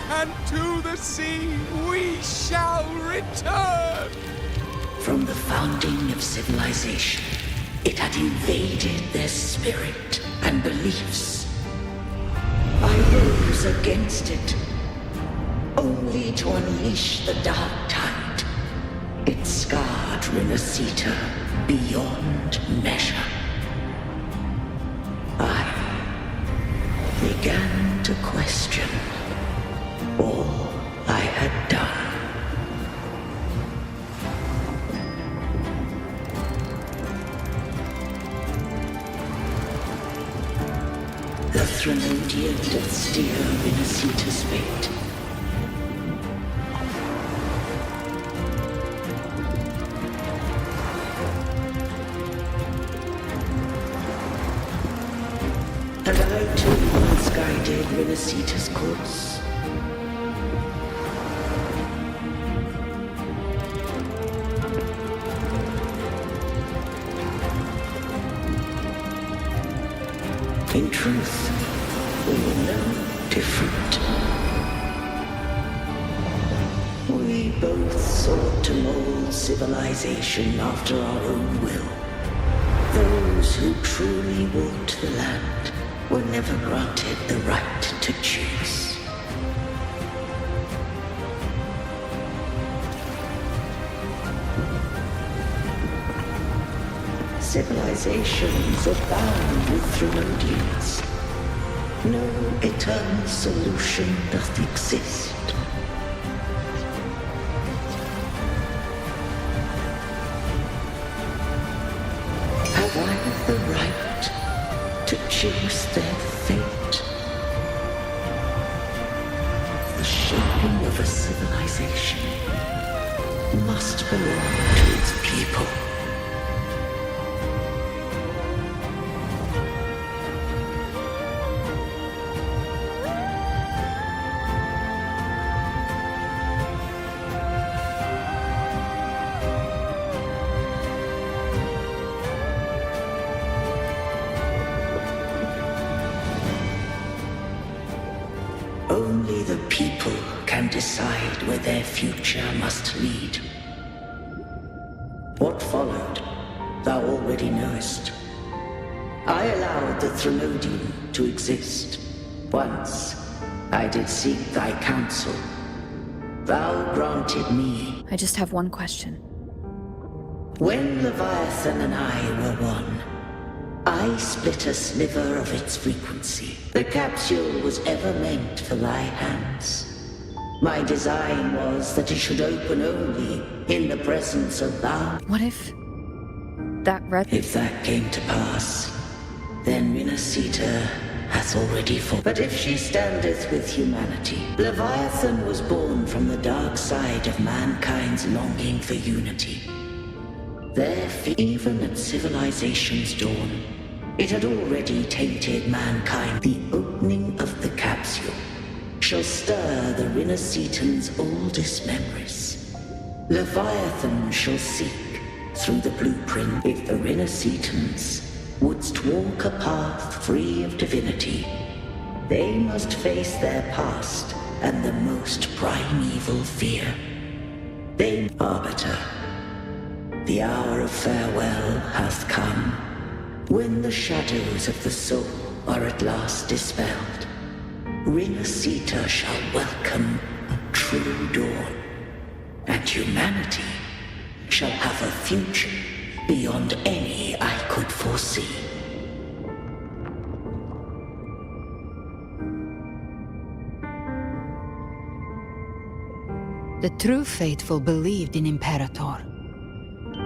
and to the sea we shall return. From the founding of civilization, it had invaded their spirit and beliefs. I rose against it, only to unleash the dark tide. It scarred Rinascita beyond measure. I began to question all I had done. The Threnodian doth steer Rinascita's fate. And I too once guided Rinascita's course. In truth, we were no different. We both sought to mold civilization after our own will. Those who truly walked the land were never granted the right to choose. civilizations abound with Thrunodians. No eternal solution doth exist. Have I the right to choose their fate? The shaping of a civilization must belong to its people. Only the people can decide where their future must lead. What followed, thou already knowest. I allowed the Thrunodian to exist. Once, I did seek thy counsel. Thou granted me. I just have one question. When Leviathan and I were one, I split a sliver of its frequency. The capsule was ever meant for thy hands. My design was that it should open only in the presence of thou. What if that If that came to pass, then Rinasita hath already fallen. But if she standeth with humanity, Leviathan was born from the dark side of mankind's longing for unity. Therefore, even at civilization's dawn, it had already tainted mankind. The opening of the capsule shall stir the Rinascitan's oldest memories. Leviathan shall seek through the blueprint. If the Rinascitans wouldst walk a path free of divinity, they must face their past and the most primeval fear. They, Arbiter, the hour of farewell hath come, when the shadows of the soul are at last dispelled. Rinascita shall welcome a true dawn, and humanity shall have a future beyond any I could foresee. The true faithful believed in Imperator.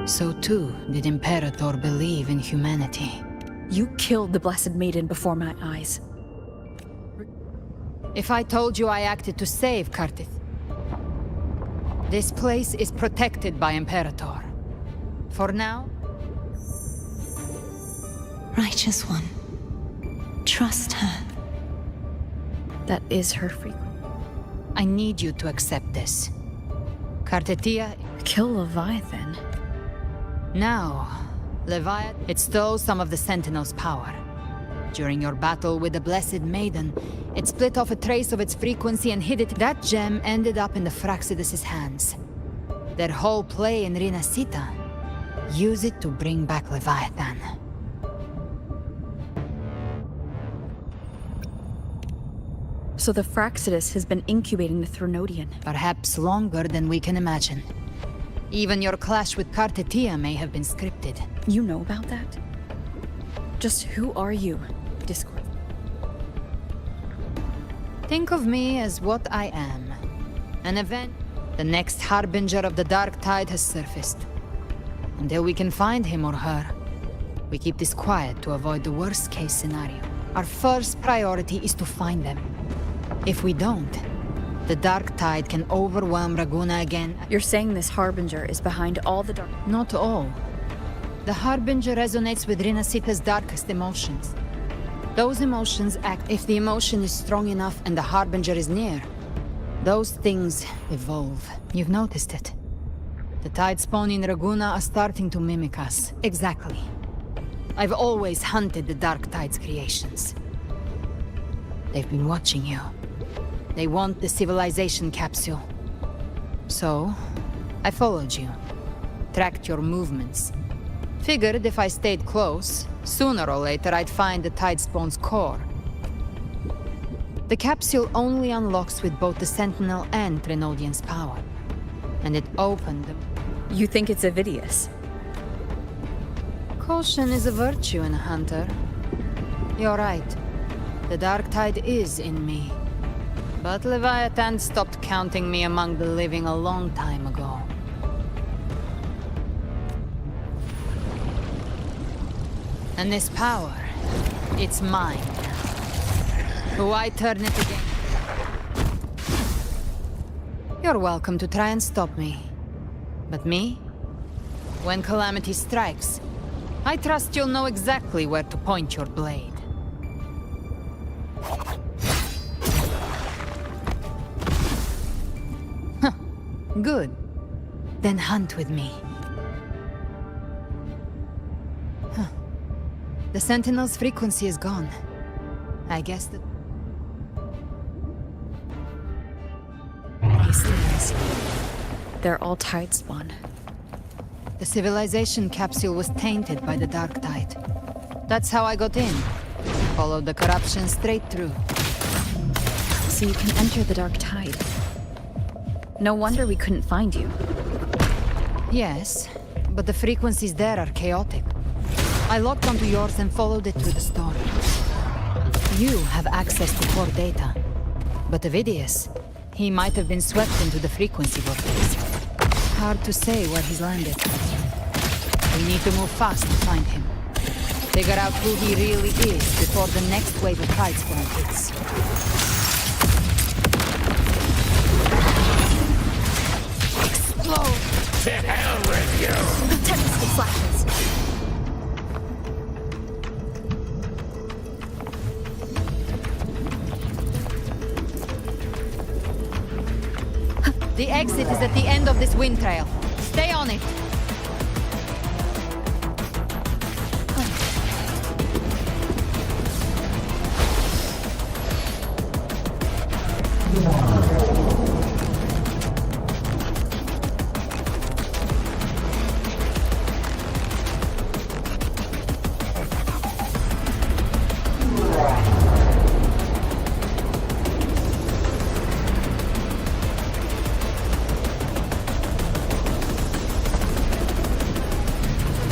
So too did Imperator believe in humanity. You killed the Blessed Maiden before my eyes. If I told you I acted to save Kartith, this place is protected by Imperator. For now... Righteous One, trust her. That is her frequency. I need you to accept this. Kartetia... Kill Leviathan? Now, Leviathan, it stole some of the Sentinel's power. During your battle with the Blessed Maiden, it split off a trace of its frequency and hid it. That gem ended up in the Fraxidus' hands. Their whole play in Rinascita. Use it to bring back Leviathan. So the Fraxidus has been incubating the Thrunodian. Perhaps longer than we can imagine. Even your clash with Kartetia may have been scripted. You know about that? Just who are you, Discord? Think of me as what I am. An event. The next harbinger of the Dark Tide has surfaced. Until we can find him or her, we keep this quiet to avoid the worst-case scenario. Our first priority is to find them. If we don't, the Dark Tide can overwhelm Raguna again. You're saying this Harbinger is behind all the dark... Not all. The Harbinger resonates with Rinascita's darkest emotions. Those emotions act if the emotion is strong enough and the Harbinger is near. Those things evolve. You've noticed it. The Tidespawn in Raguna are starting to mimic us. Exactly. I've always hunted the Dark Tide's creations. They've been watching you. They want the civilization capsule. So, I followed you. Tracked your movements. Figured if I stayed close, sooner or later I'd find the Tidespawn's core. The capsule only unlocks with both the Sentinel and Trinodian's power. And it opened the... You think it's Avidius? Caution is a virtue in a hunter. You're right. The dark tide is in me. But Leviathan stopped counting me among the living a long time ago. And this power, it's mine now. Why turn it again? You're welcome to try and stop me. But me? When calamity strikes, I trust you'll know exactly where to point your blade. Huh. Good. Then hunt with me. Huh. The Sentinel's frequency is gone. I guess that... These things, they're all tide spawn. The civilization capsule was tainted by the dark tide. That's how I got in. Followed the corruption straight through. So you can enter the dark tide. No wonder we couldn't find you. Yes, but the frequencies there are chaotic. I locked onto yours and followed it through the storm. You have access to core data. But Avidius, he might have been swept into the frequency vortex. Hard to say where he's landed. We need to move fast to find him. Figure out who he really is before the next wave of Tidespawn hits. Explode! To hell with you! Tempest flashes. The exit is at the end of this wind trail. Stay on it.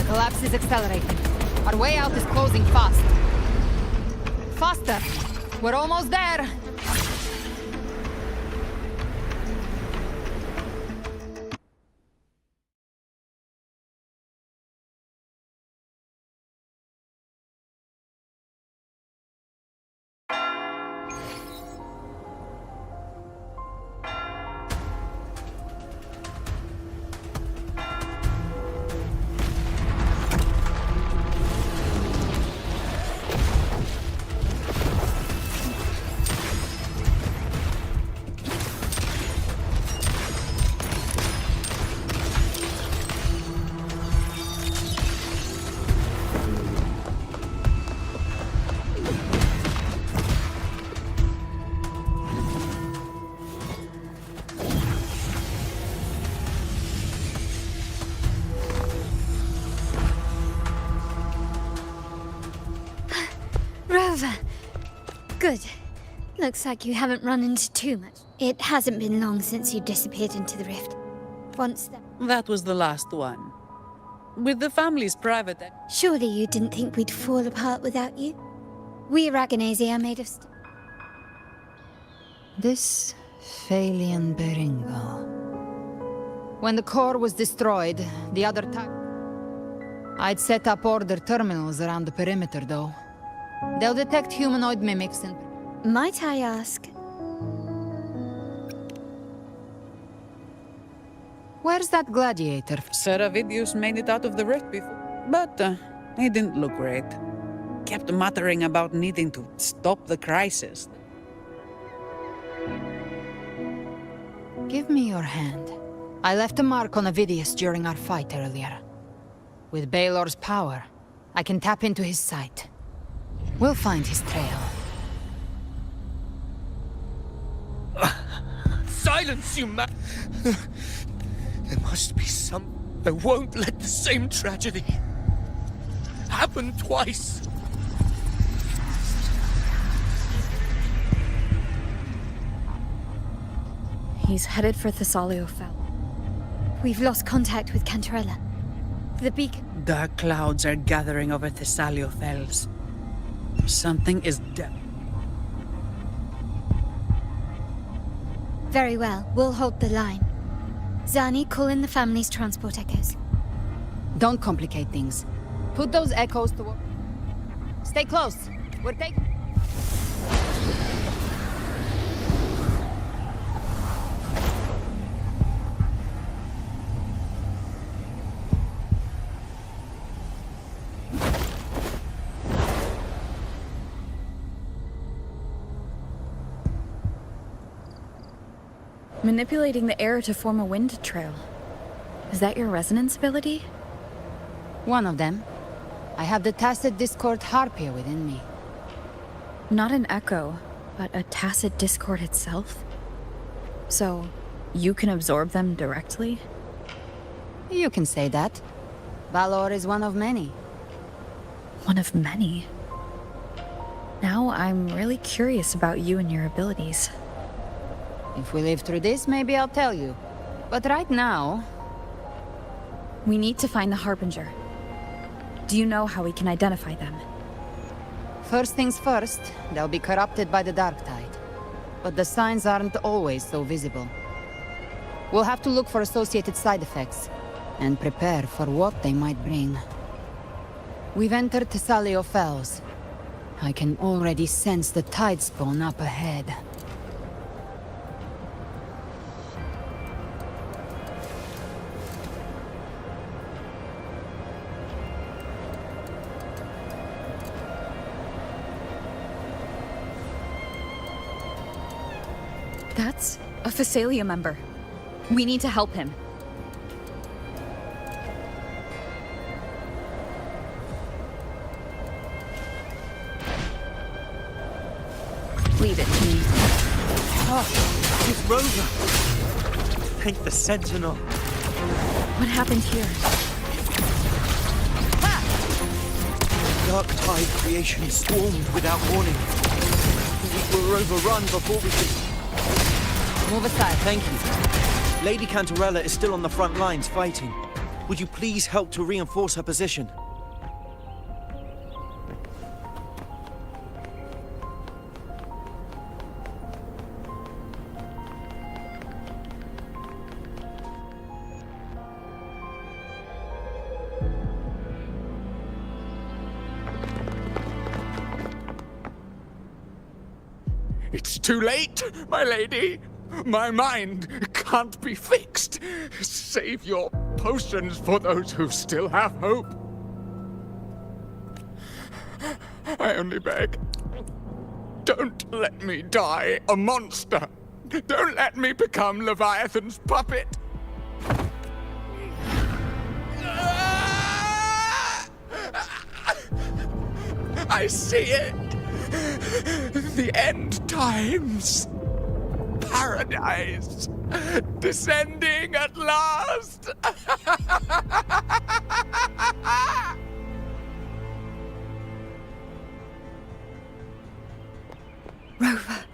Collapse is accelerating. Our way out is closing fast. Faster! We're almost there! Rover. Good. Looks like you haven't run into too much. It hasn't been long since you disappeared into the rift. Once That was the last one. With the family's private... Surely you didn't think we'd fall apart without you? We Raganese are made of This Phalian Beringal. When the core was destroyed, the other I'd set up order terminals around the perimeter, though. They'll detect humanoid mimics and... Might I ask? Where's that gladiator? Seravidius made it out of the rift before, but he didn't look great. Kept muttering about needing to stop the crisis. Give me your hand. I left a mark on Avidius during our fight earlier. With Baelor's power, I can tap into his sight. We'll find his trail. Silence, you man! There must be some... I won't let the same tragedy happen twice. He's headed for Thessalio Fell. We've lost contact with Cantarella. The beacon. Dark clouds are gathering over Thessalio Fells. Something is dead. Very well. We'll hold the line. Zani, call in the family's transport echoes. Don't complicate things. Put those echoes to work. Stay close. We're taking... Manipulating the air to form a wind trail. Is that your resonance ability? One of them. I have the tacit discord harpia within me. Not an echo, but a tacit discord itself? So, you can absorb them directly? You can say that. Valor is one of many. One of many? Now I'm really curious about you and your abilities. If we live through this, maybe I'll tell you. But right now... We need to find the Harbinger. Do you know how we can identify them? First things first, they'll be corrupted by the Dark Tide. But the signs aren't always so visible. We'll have to look for associated side effects, and prepare for what they might bring. We've entered Thessalio Fells. I can already sense the tide spawn up ahead. That's a Phasalia member. We need to help him. Leave it to me. Oh, it's Rosa! Thank the Sentinel. What happened here? Dark Tide creation swarmed without warning. We were overrun before we could... Move aside. Thank you. Lady Cantarella is still on the front lines fighting. Would you please help to reinforce her position? It's too late, my lady. My mind can't be fixed. Save your potions for those who still have hope. I only beg. Don't let me die a monster. Don't let me become Leviathan's puppet. I see it. The end times. Paradise. Descending at last. Rover.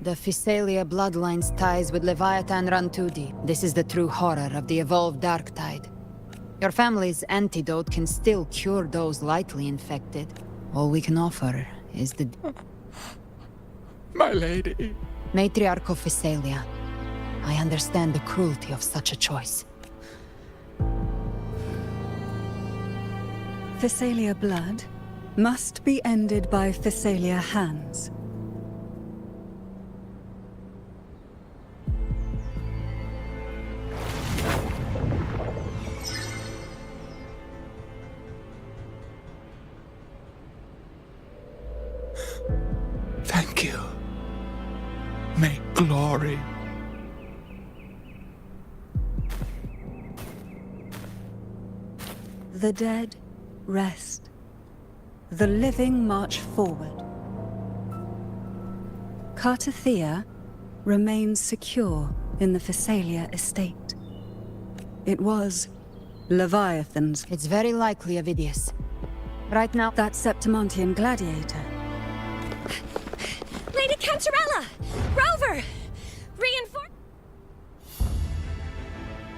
The Phasalia bloodline's ties with Leviathan run too deep. This is the true horror of the evolved Dark Tide. Your family's antidote can still cure those lightly infected. All we can offer is the... My lady. Matriarch of Phasalia. I understand the cruelty of such a choice. Phasalia blood must be ended by Phasalia hands. Thank you. May glory. The dead rest. The living march forward. Cartathea remains secure in the Phasalia estate. It was Leviathan's. It's very likely, Avidius. Right now, that Septimontian gladiator. Lady Cantarella! Rover! Reinforce...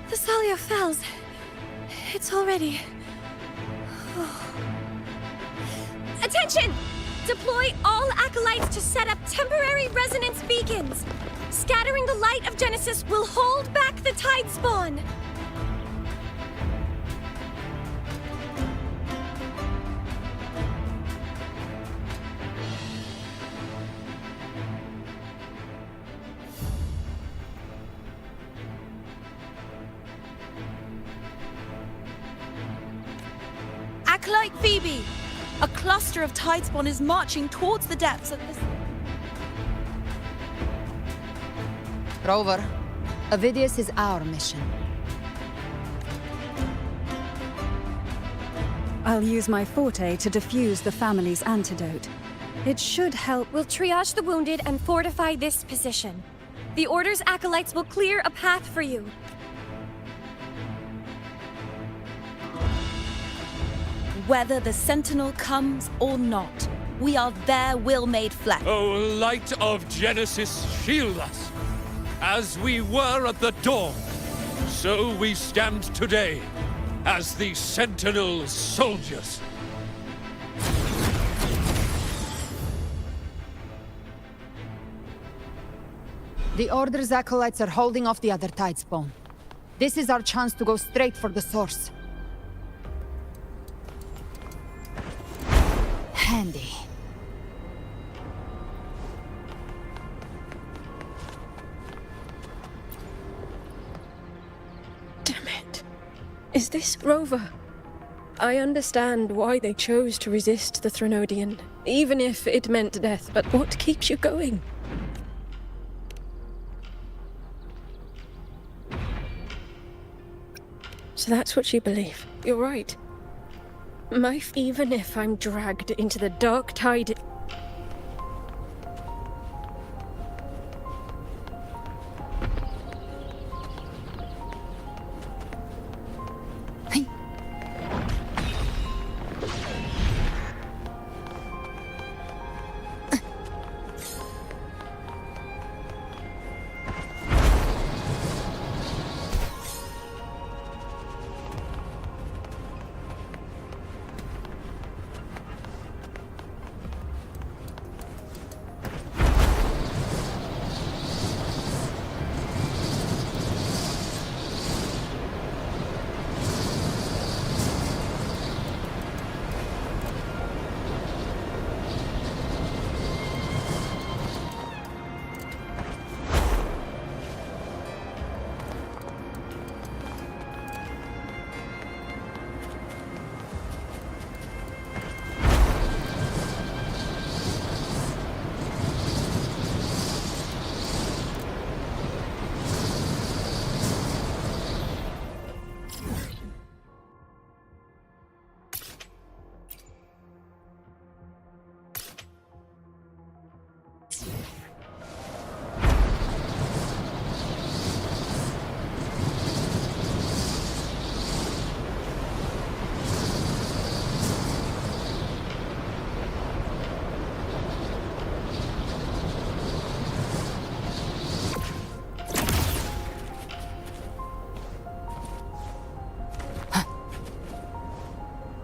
The Salio Fells. It's already... Attention! Deploy all acolytes to set up temporary resonance beacons. Scattering the light of Genesis will hold back the tide spawn. Acolyte Phoebe! A cluster of tidespawn is marching towards the depths of this... Rover, Avidius is our mission. I'll use my forte to defuse the family's antidote. It should help. We'll triage the wounded and fortify this position. The Order's acolytes will clear a path for you. Whether the Sentinel comes or not, we are their will made flesh. O light of Genesis, shield us! As we were at the dawn, so we stand today, as the Sentinel soldiers. The Order's acolytes are holding off the other tidespawn. This is our chance to go straight for the source. Handy. Damn it. Is this Rover? I understand why they chose to resist the Threnodian, even if it meant death, but what keeps you going? So that's what you believe. You're right. Even if I'm dragged into the dark tide...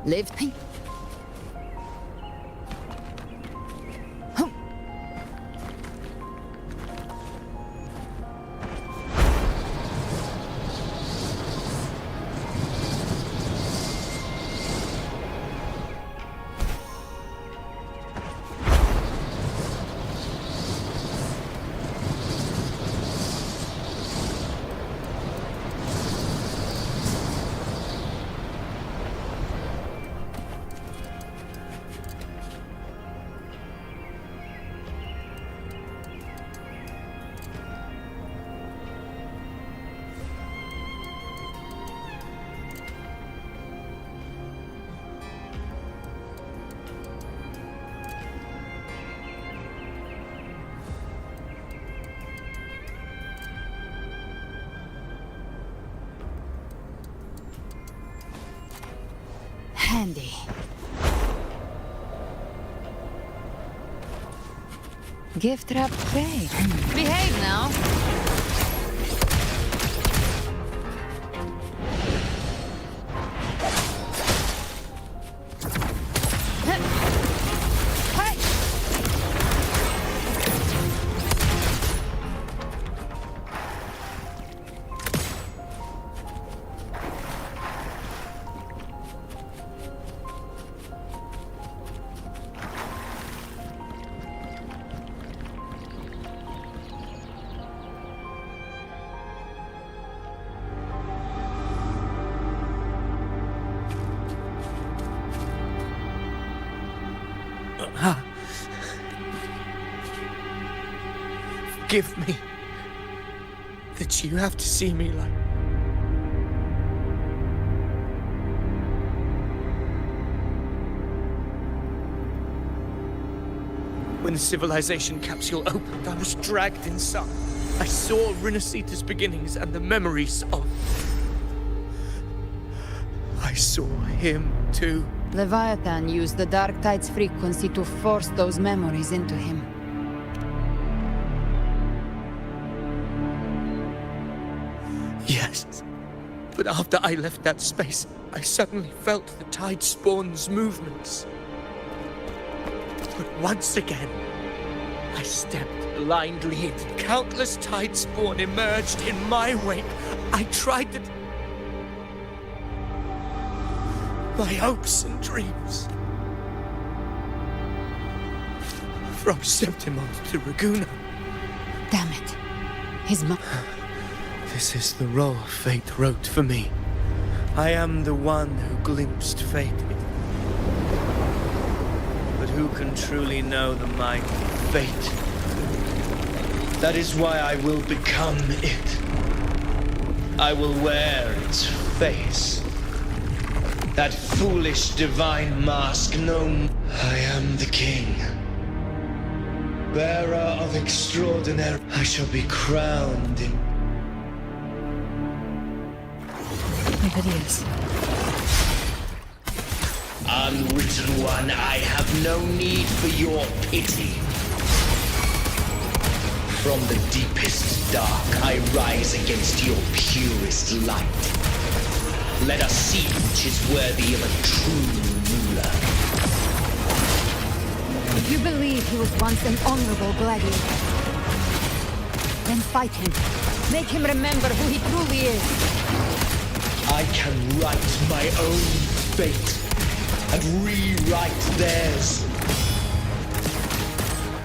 Lift. Handy. Gift wrap cake. Behave now. Forgive me that you have to see me like... When the civilization capsule opened, I was dragged inside. I saw Renacita's beginnings and the memories of... I saw him too. Leviathan used the Dark Tide's frequency to force those memories into him. Yes, but after I left that space, I suddenly felt the Tide Spawn's movements. But once again, I stepped blindly into countless Tide Spawn emerged in my wake. I tried to... My hopes and dreams. From Septimont to Raguna. Damn it. His mom... This is the role fate wrote for me. I am the one who glimpsed fate. But who can truly know the might of fate? That is why I will become it. I will wear its face. That foolish divine mask known. I am the king. Bearer of extraordinary. I shall be crowned in... Hideous. Unwritten one, I have no need for your pity. From the deepest dark, I rise against your purest light. Let us see which is worthy of a true ruler. If you believe he was once an honorable gladiator, then fight him. Make him remember who he truly is. I can write my own fate and rewrite theirs.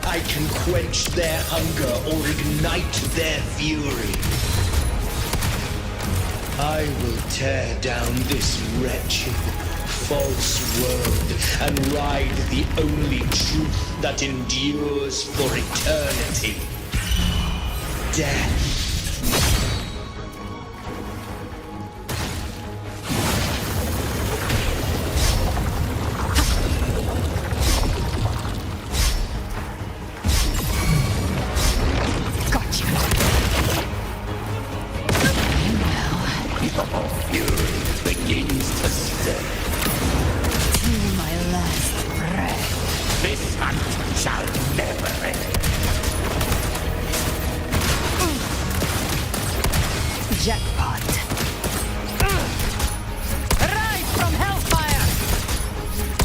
I can quench their hunger or ignite their fury. I will tear down this wretched, false world and ride the only truth that endures for eternity. Death. Jackpot. Rise from hellfire!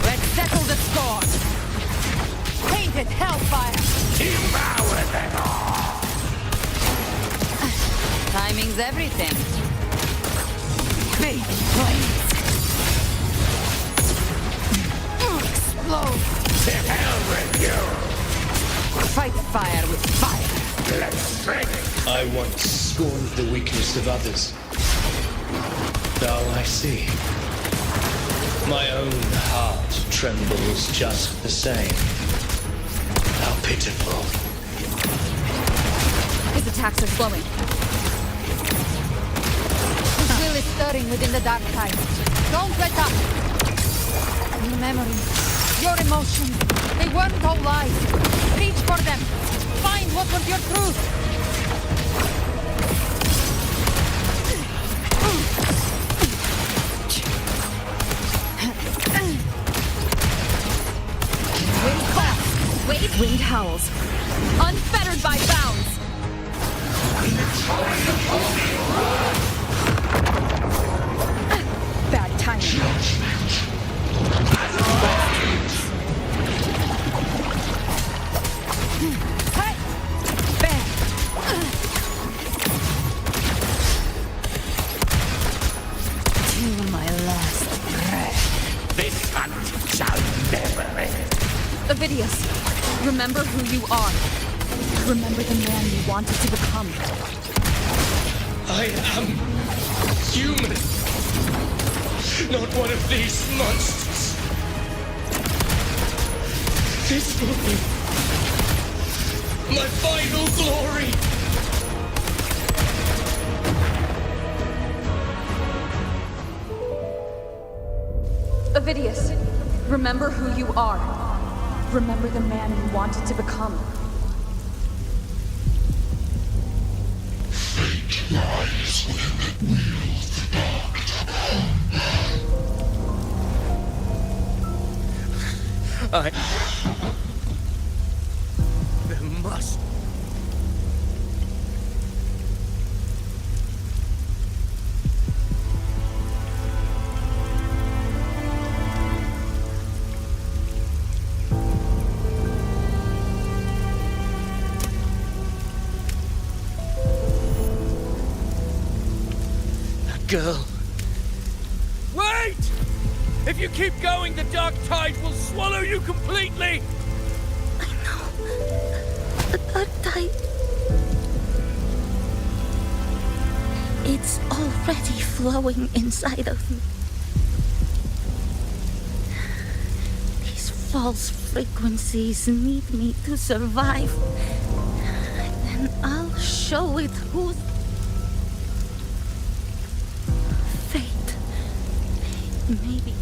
Let's settle the score! Painted hellfire! Devour them all! Timing's everything. Big flames! Explode! To hell with you! Fight fire with fire! Let's drink! I once scorned the weakness of others. Now I see. My own heart trembles just the same. How pitiful. His attacks are slowing. His will is stirring within the dark tide. Don't let up! Your memories, your emotions, they weren't all lies. Reach for them. Find what was your truth. Wind claps. Wind howls. unfettered by bounds. Bad timing. Hey! Bam! Till my last breath. This hunt shall never end. Ovidius, remember who you are. Remember the man you wanted to become. I am human, not one of these monsters. This will be my final glory. Ovidius, remember who you are. Remember the man you wanted to become. Fate lies within that wields the dark There must. That girl. Wait! If you keep going, the dark tide will swallow you completely! The dark tide. It's already flowing inside of me. These false frequencies need me to survive. Then I'll show it who's fate. Maybe.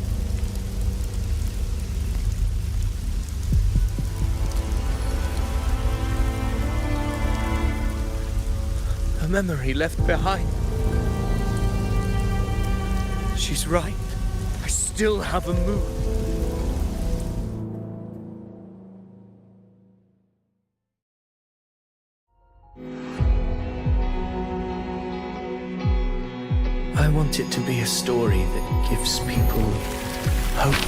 A memory left behind. She's right. I still have a moon. I want it to be a story that gives people hope.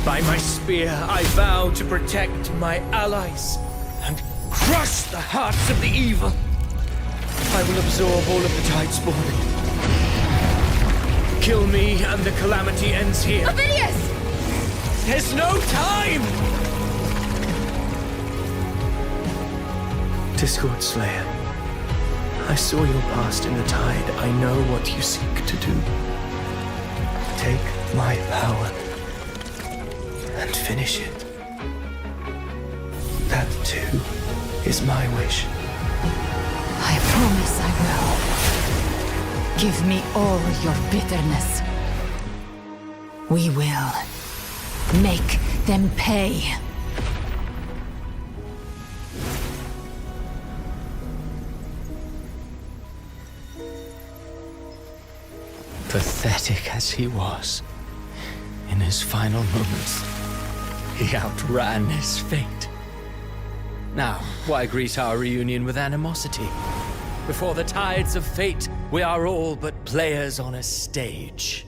By my spear, I vow to protect my allies and crush the hearts of the evil. I will absorb all of the Tidespawn. Kill me and the calamity ends here. Ovidius! There's no time! Discord Slayer, I saw your past in the tide. I know what you seek to do. Take my power and finish it. That too is my wish. I promise I will. Give me all your bitterness. We will make them pay. Pathetic as he was, in his final moments, he outran his fate. Now, why greet our reunion with animosity? Before the tides of fate, we are all but players on a stage.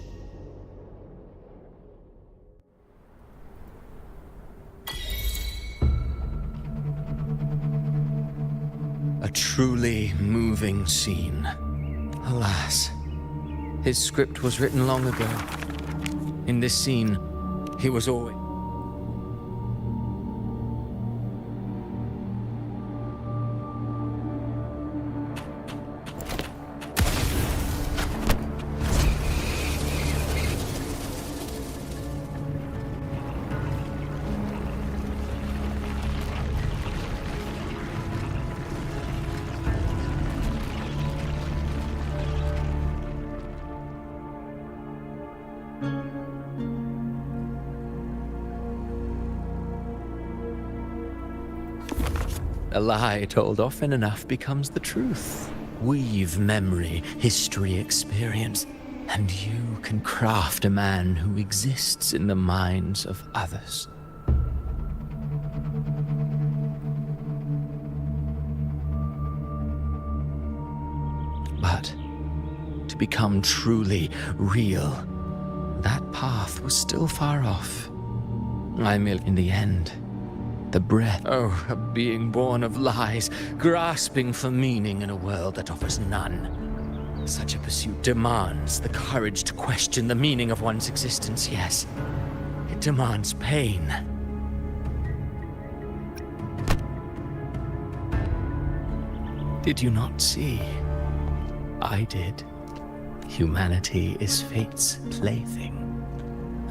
A truly moving scene. Alas, his script was written long ago. In this scene, he was always... A lie told often enough becomes the truth. Weave memory, history, experience, and you can craft a man who exists in the minds of others. to become truly real. That path was still far off. In the end, the breath, of being born of lies, grasping for meaning in a world that offers none. Such a pursuit demands the courage to question the meaning of one's existence, yes. It demands pain. Did you not see? I did. Humanity is fate's plaything.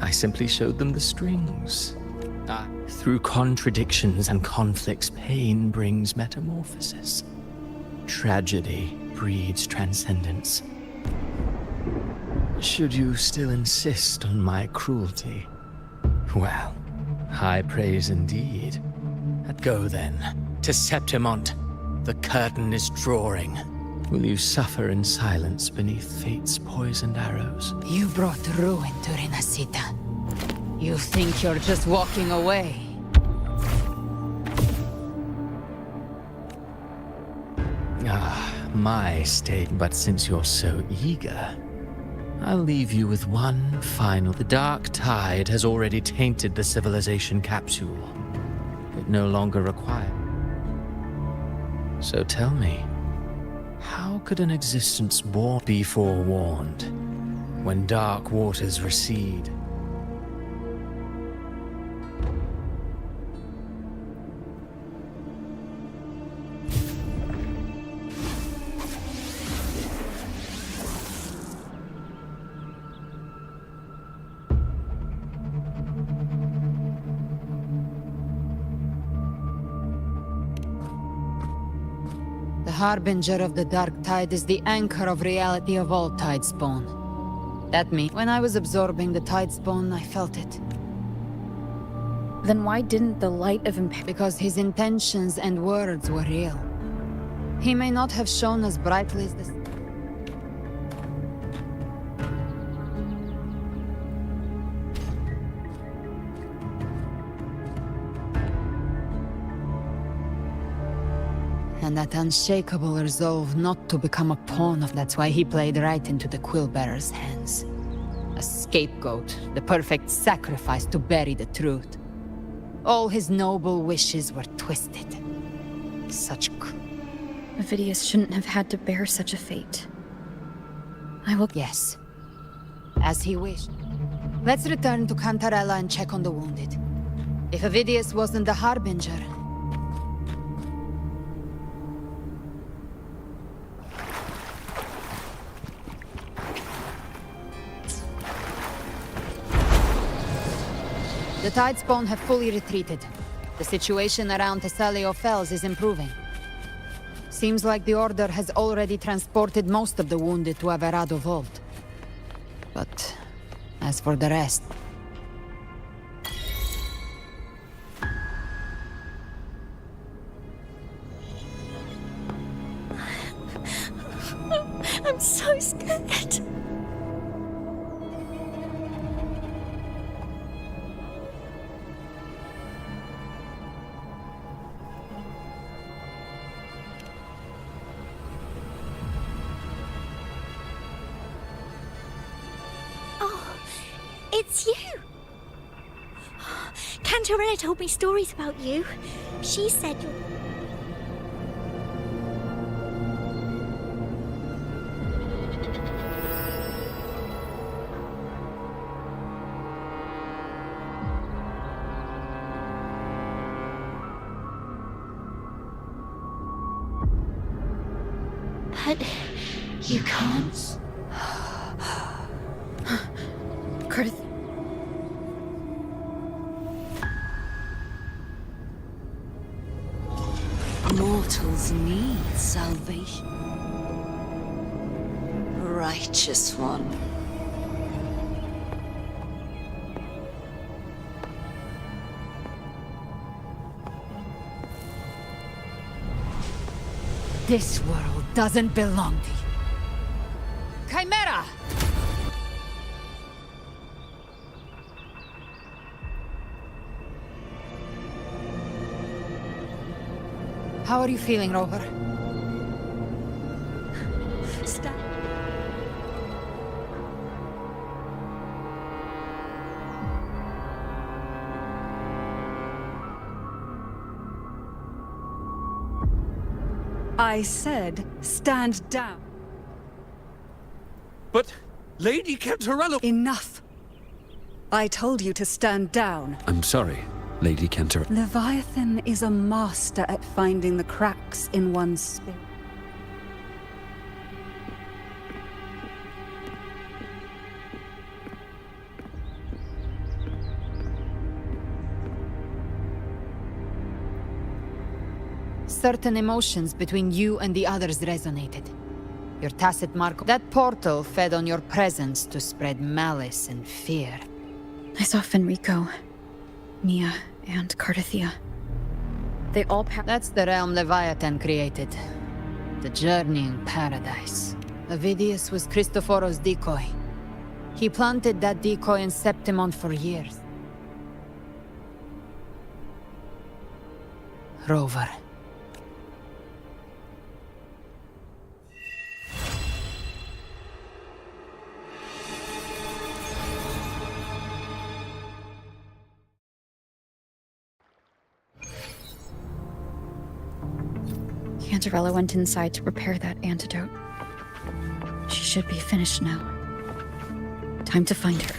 I simply showed them the strings. Through contradictions and conflicts, pain brings metamorphosis. Tragedy breeds transcendence. Should you still insist on my cruelty? Well, high praise indeed. Go then, to Septimont. The curtain is drawing. Will you suffer in silence beneath fate's poisoned arrows? You brought ruin to Renacita. You think you're just walking away? My state, but since you're so eager, I'll leave you with one final. The dark tide has already tainted the civilization capsule. It no longer requires. So tell me, how could an existence born be forewarned when dark waters recede? The harbinger of the dark tide is the anchor of reality of all tidespawn. That means when I was absorbing the tidespawn, I felt it. Then why didn't the light of Because his intentions and words were real. He may not have shone as brightly as the... And that unshakable resolve not to become a pawn of... That's why he played right into the Quillbearer's hands. A scapegoat, the perfect sacrifice to bury the truth. All his noble wishes were twisted. Such... Avidius shouldn't have had to bear such a fate. I will... Yes. As he wished. Let's return to Cantarella and check on the wounded. If Avidius wasn't the harbinger... The Tidespawn have fully retreated. The situation around Thessalio Fells is improving. Seems like the Order has already transported most of the wounded to Averado Vault. But as for the rest... I'm so scared. It's you! Cantarella told me stories about you. She said you... But you can't. Curtis. Mortals need salvation. Righteous one. This world doesn't belong to you. Chimera! How are you feeling, Rover? I said, stand down. But Lady Cantarella... Enough. I told you to stand down. I'm sorry, Lady Cantarella. Leviathan is a master at finding the cracks in one's spirit. Certain emotions between you and the others resonated. Your tacit mark... That portal fed on your presence to spread malice and fear. I saw Fenrico, Mia, and Cardathia. They all That's the realm Leviathan created. The journeying paradise. Avidius was Cristoforo's decoy. He planted that decoy in Septimon for years. Rover. Cantarella went inside to prepare that antidote. She should be finished now. Time to find her.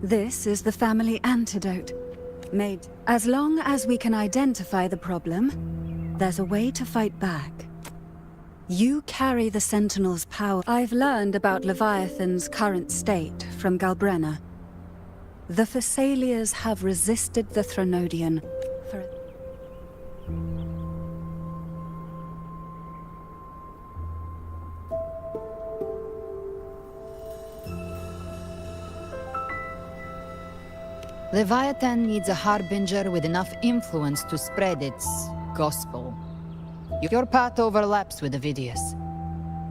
This is the family antidote. Made. As long as we can identify the problem, there's a way to fight back. You carry the Sentinel's power. I've learned about Leviathan's current state from Galbrenna. The Thessalias have resisted the Threnodian for... Leviathan needs a harbinger with enough influence to spread its gospel. Your path overlaps with Avidius.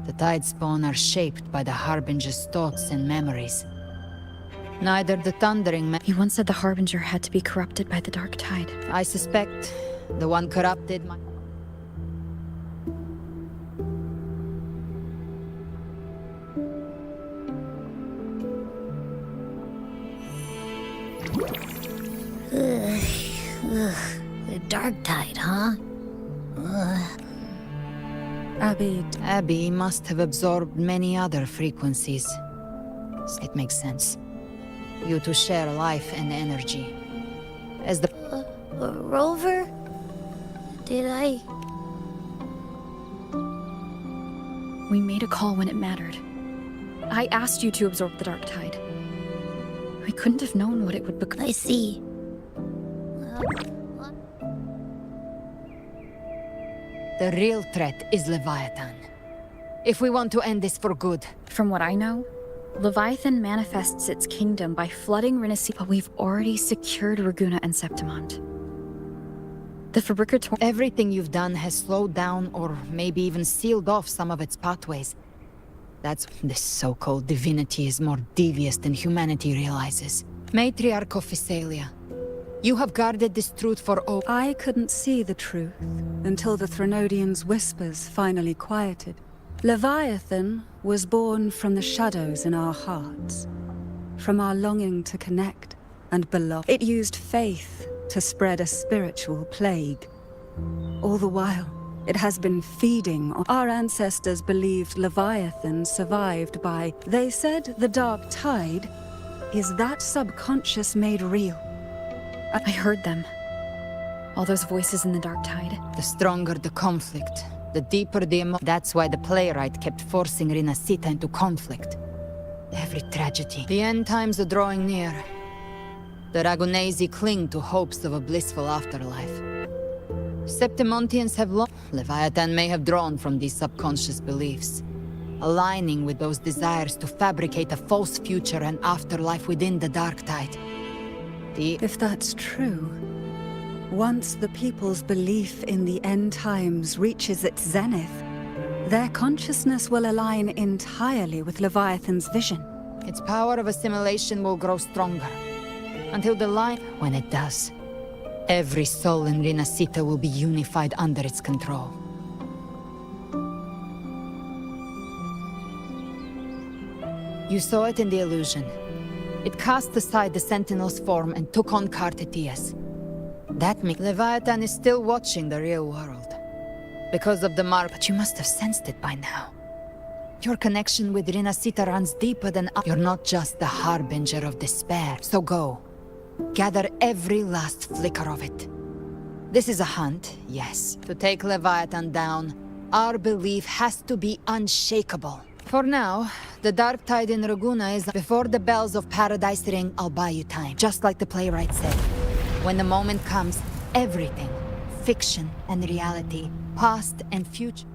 The Tidespawn are shaped by the harbinger's thoughts and memories. Neither the Thundering He once said the harbinger had to be corrupted by the Dark Tide. I suspect the one corrupted might... The Dark Tide, huh? Abby must have absorbed many other frequencies. It makes sense. You two share life and energy. As the... Rover? Did I... We made a call when it mattered. I asked you to absorb the Dark Tide. We couldn't have known what it would become. I see. The real threat is Leviathan. If we want to end this for good... From what I know, Leviathan manifests its kingdom by flooding Rinasi, but we've already secured Raguna and Septimont. The Fabricator... Everything you've done has slowed down or maybe even sealed off some of its pathways. That's... This so-called divinity is more devious than humanity realizes. Matriarch of Thessalia, you have guarded this truth for I couldn't see the truth until the Threnodian's whispers finally quieted. Leviathan was born from the shadows in our hearts, from our longing to connect and belong. It used faith to spread a spiritual plague. All the while, it has been feeding on... Our ancestors believed Leviathan survived by... They said the Dark Tide is that subconscious made real. I heard them. All those voices in the Dark Tide. The stronger the conflict, the deeper the That's why the playwright kept forcing Rinasita into conflict. every tragedy. The end times are drawing near. The Ragunesi cling to hopes of a blissful afterlife. Septimontians have long... Leviathan may have drawn from these subconscious beliefs, aligning with those desires to fabricate a false future and afterlife within the Dark Tide. If that's true, once the people's belief in the end times reaches its zenith, their consciousness will align entirely with Leviathan's vision. Its power of assimilation will grow stronger, until the line... When it does, every soul in Rinascita will be unified under its control. You saw it in the illusion. It cast aside the Sentinel's form and took on Cartetius. That means Leviathan is still watching the real world. Because of the mark, but you must have sensed it by now. Your connection with Rinascita runs deeper than... You're not just the harbinger of despair, so go. Gather every last flicker of it. This is a hunt, yes. To take Leviathan down, our belief has to be unshakable. For now, the Dark Tide in Raguna is... Before the bells of Paradise ring, I'll buy you time. Just like the playwright said. When the moment comes, everything, fiction and reality, past and future...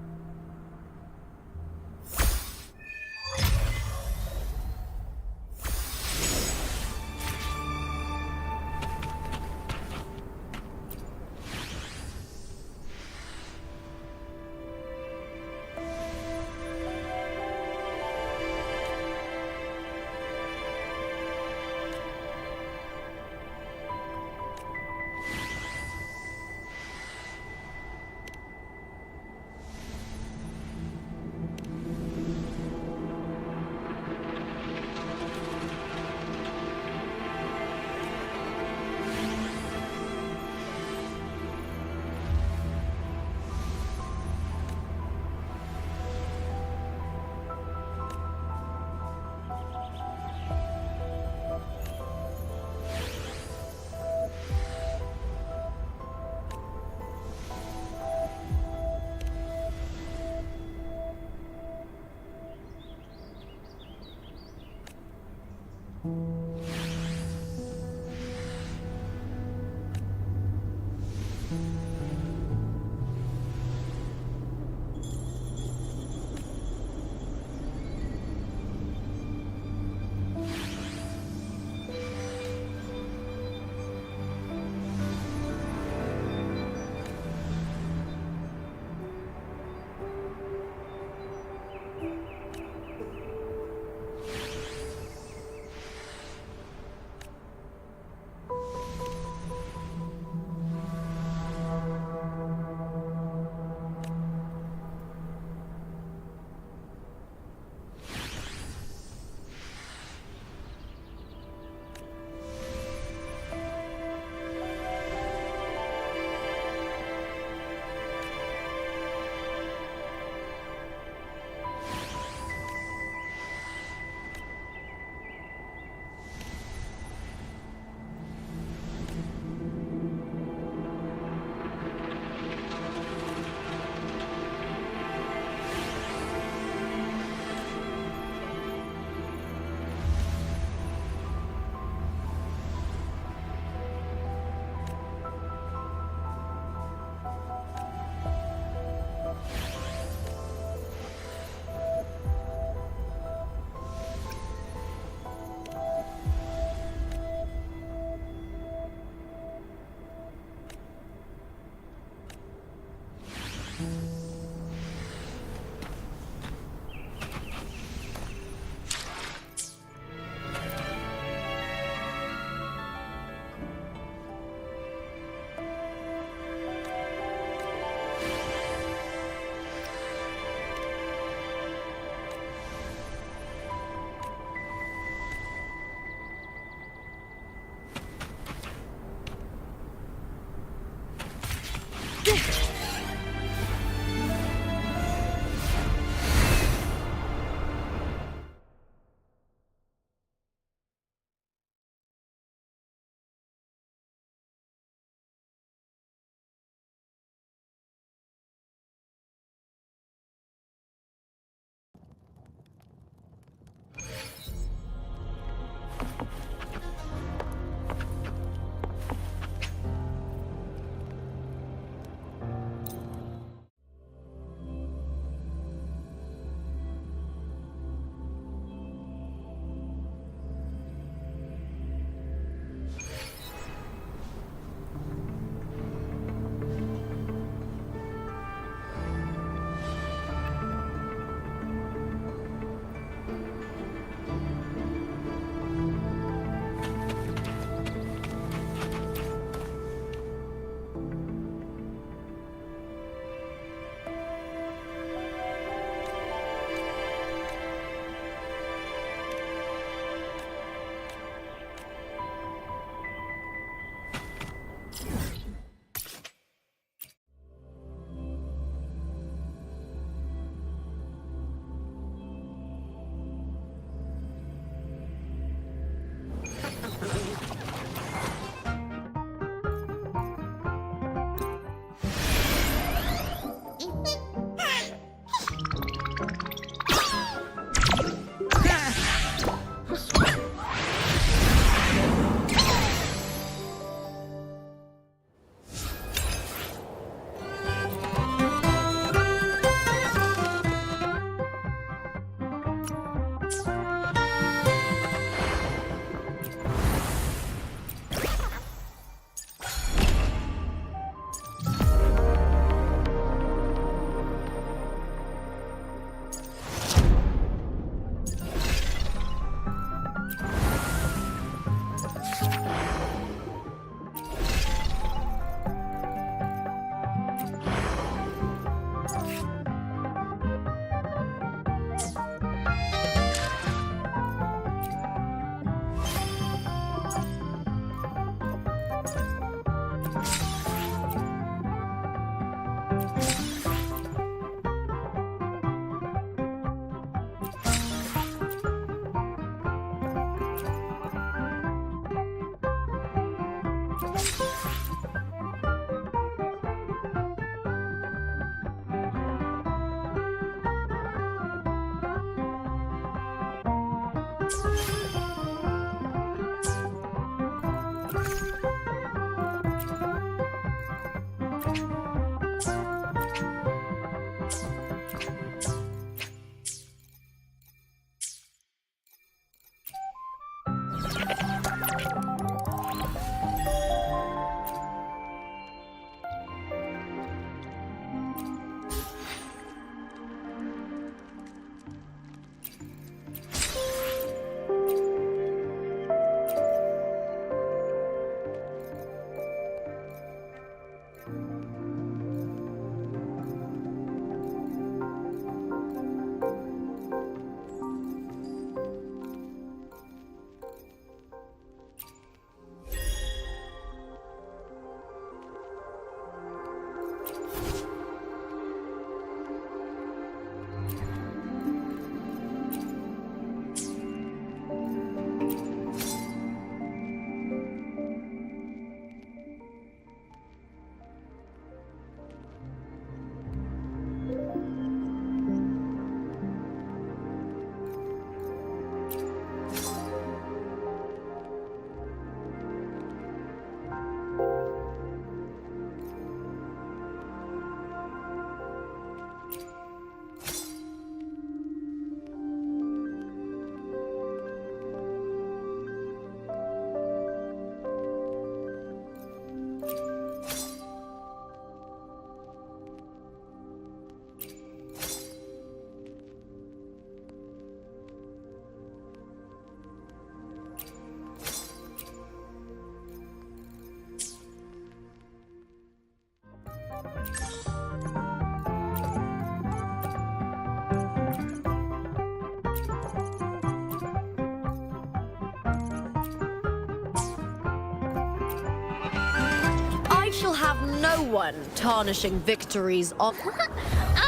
I shall have no one tarnishing victories on...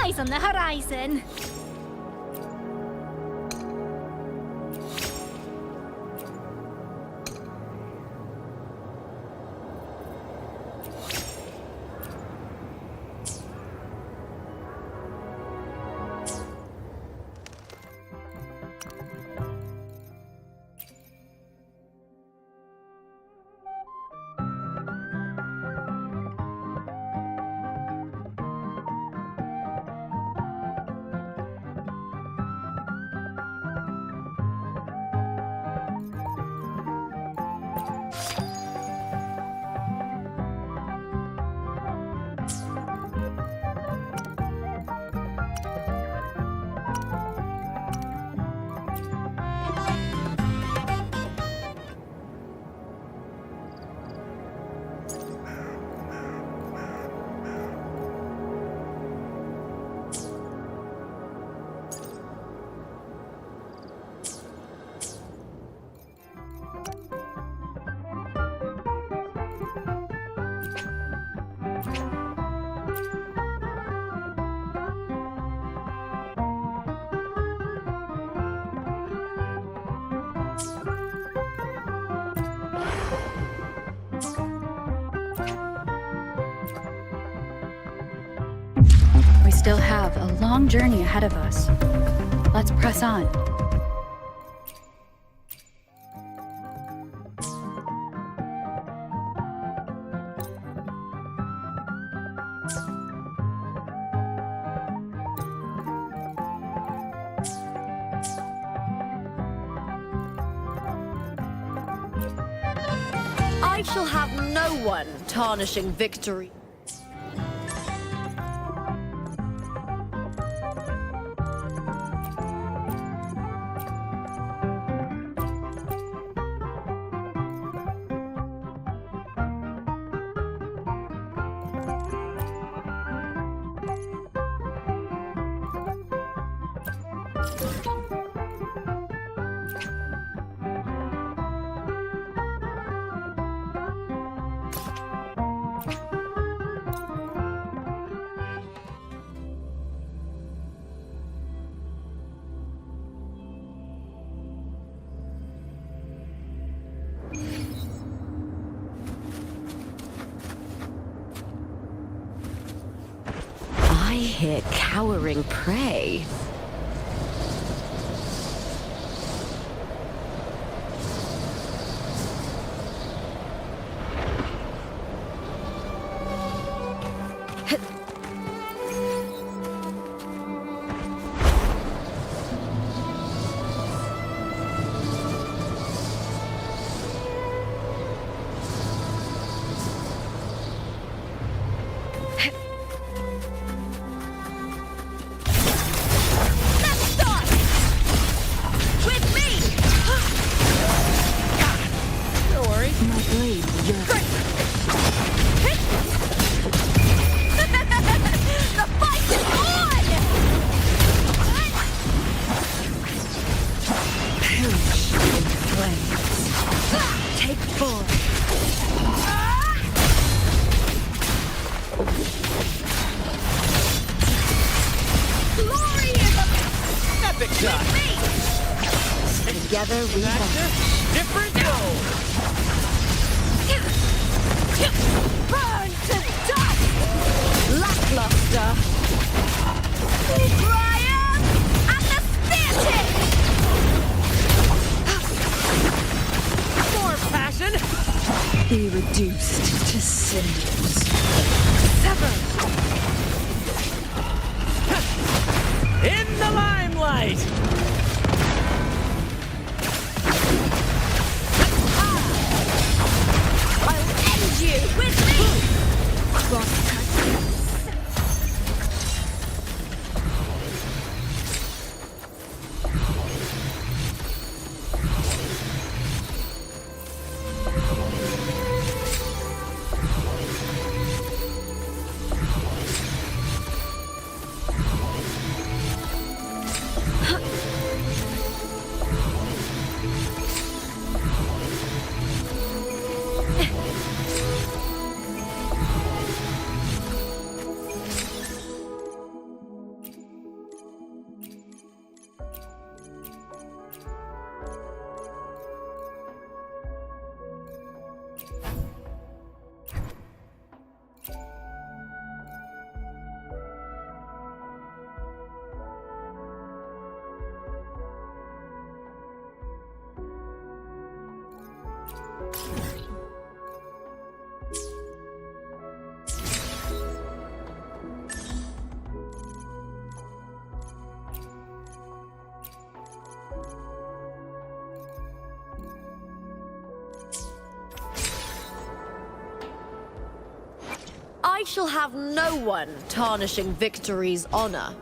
Eyes on the horizon. We still have a long journey ahead of us. Let's press on. I shall have no one tarnishing victory. I hear cowering prey. Together we different goal. burn to dust! Lackluster! Brian! At the spear tip! More passion. Be reduced to cinders. Sever. In the limelight. You with me! I shall have no one tarnishing Victory's honor.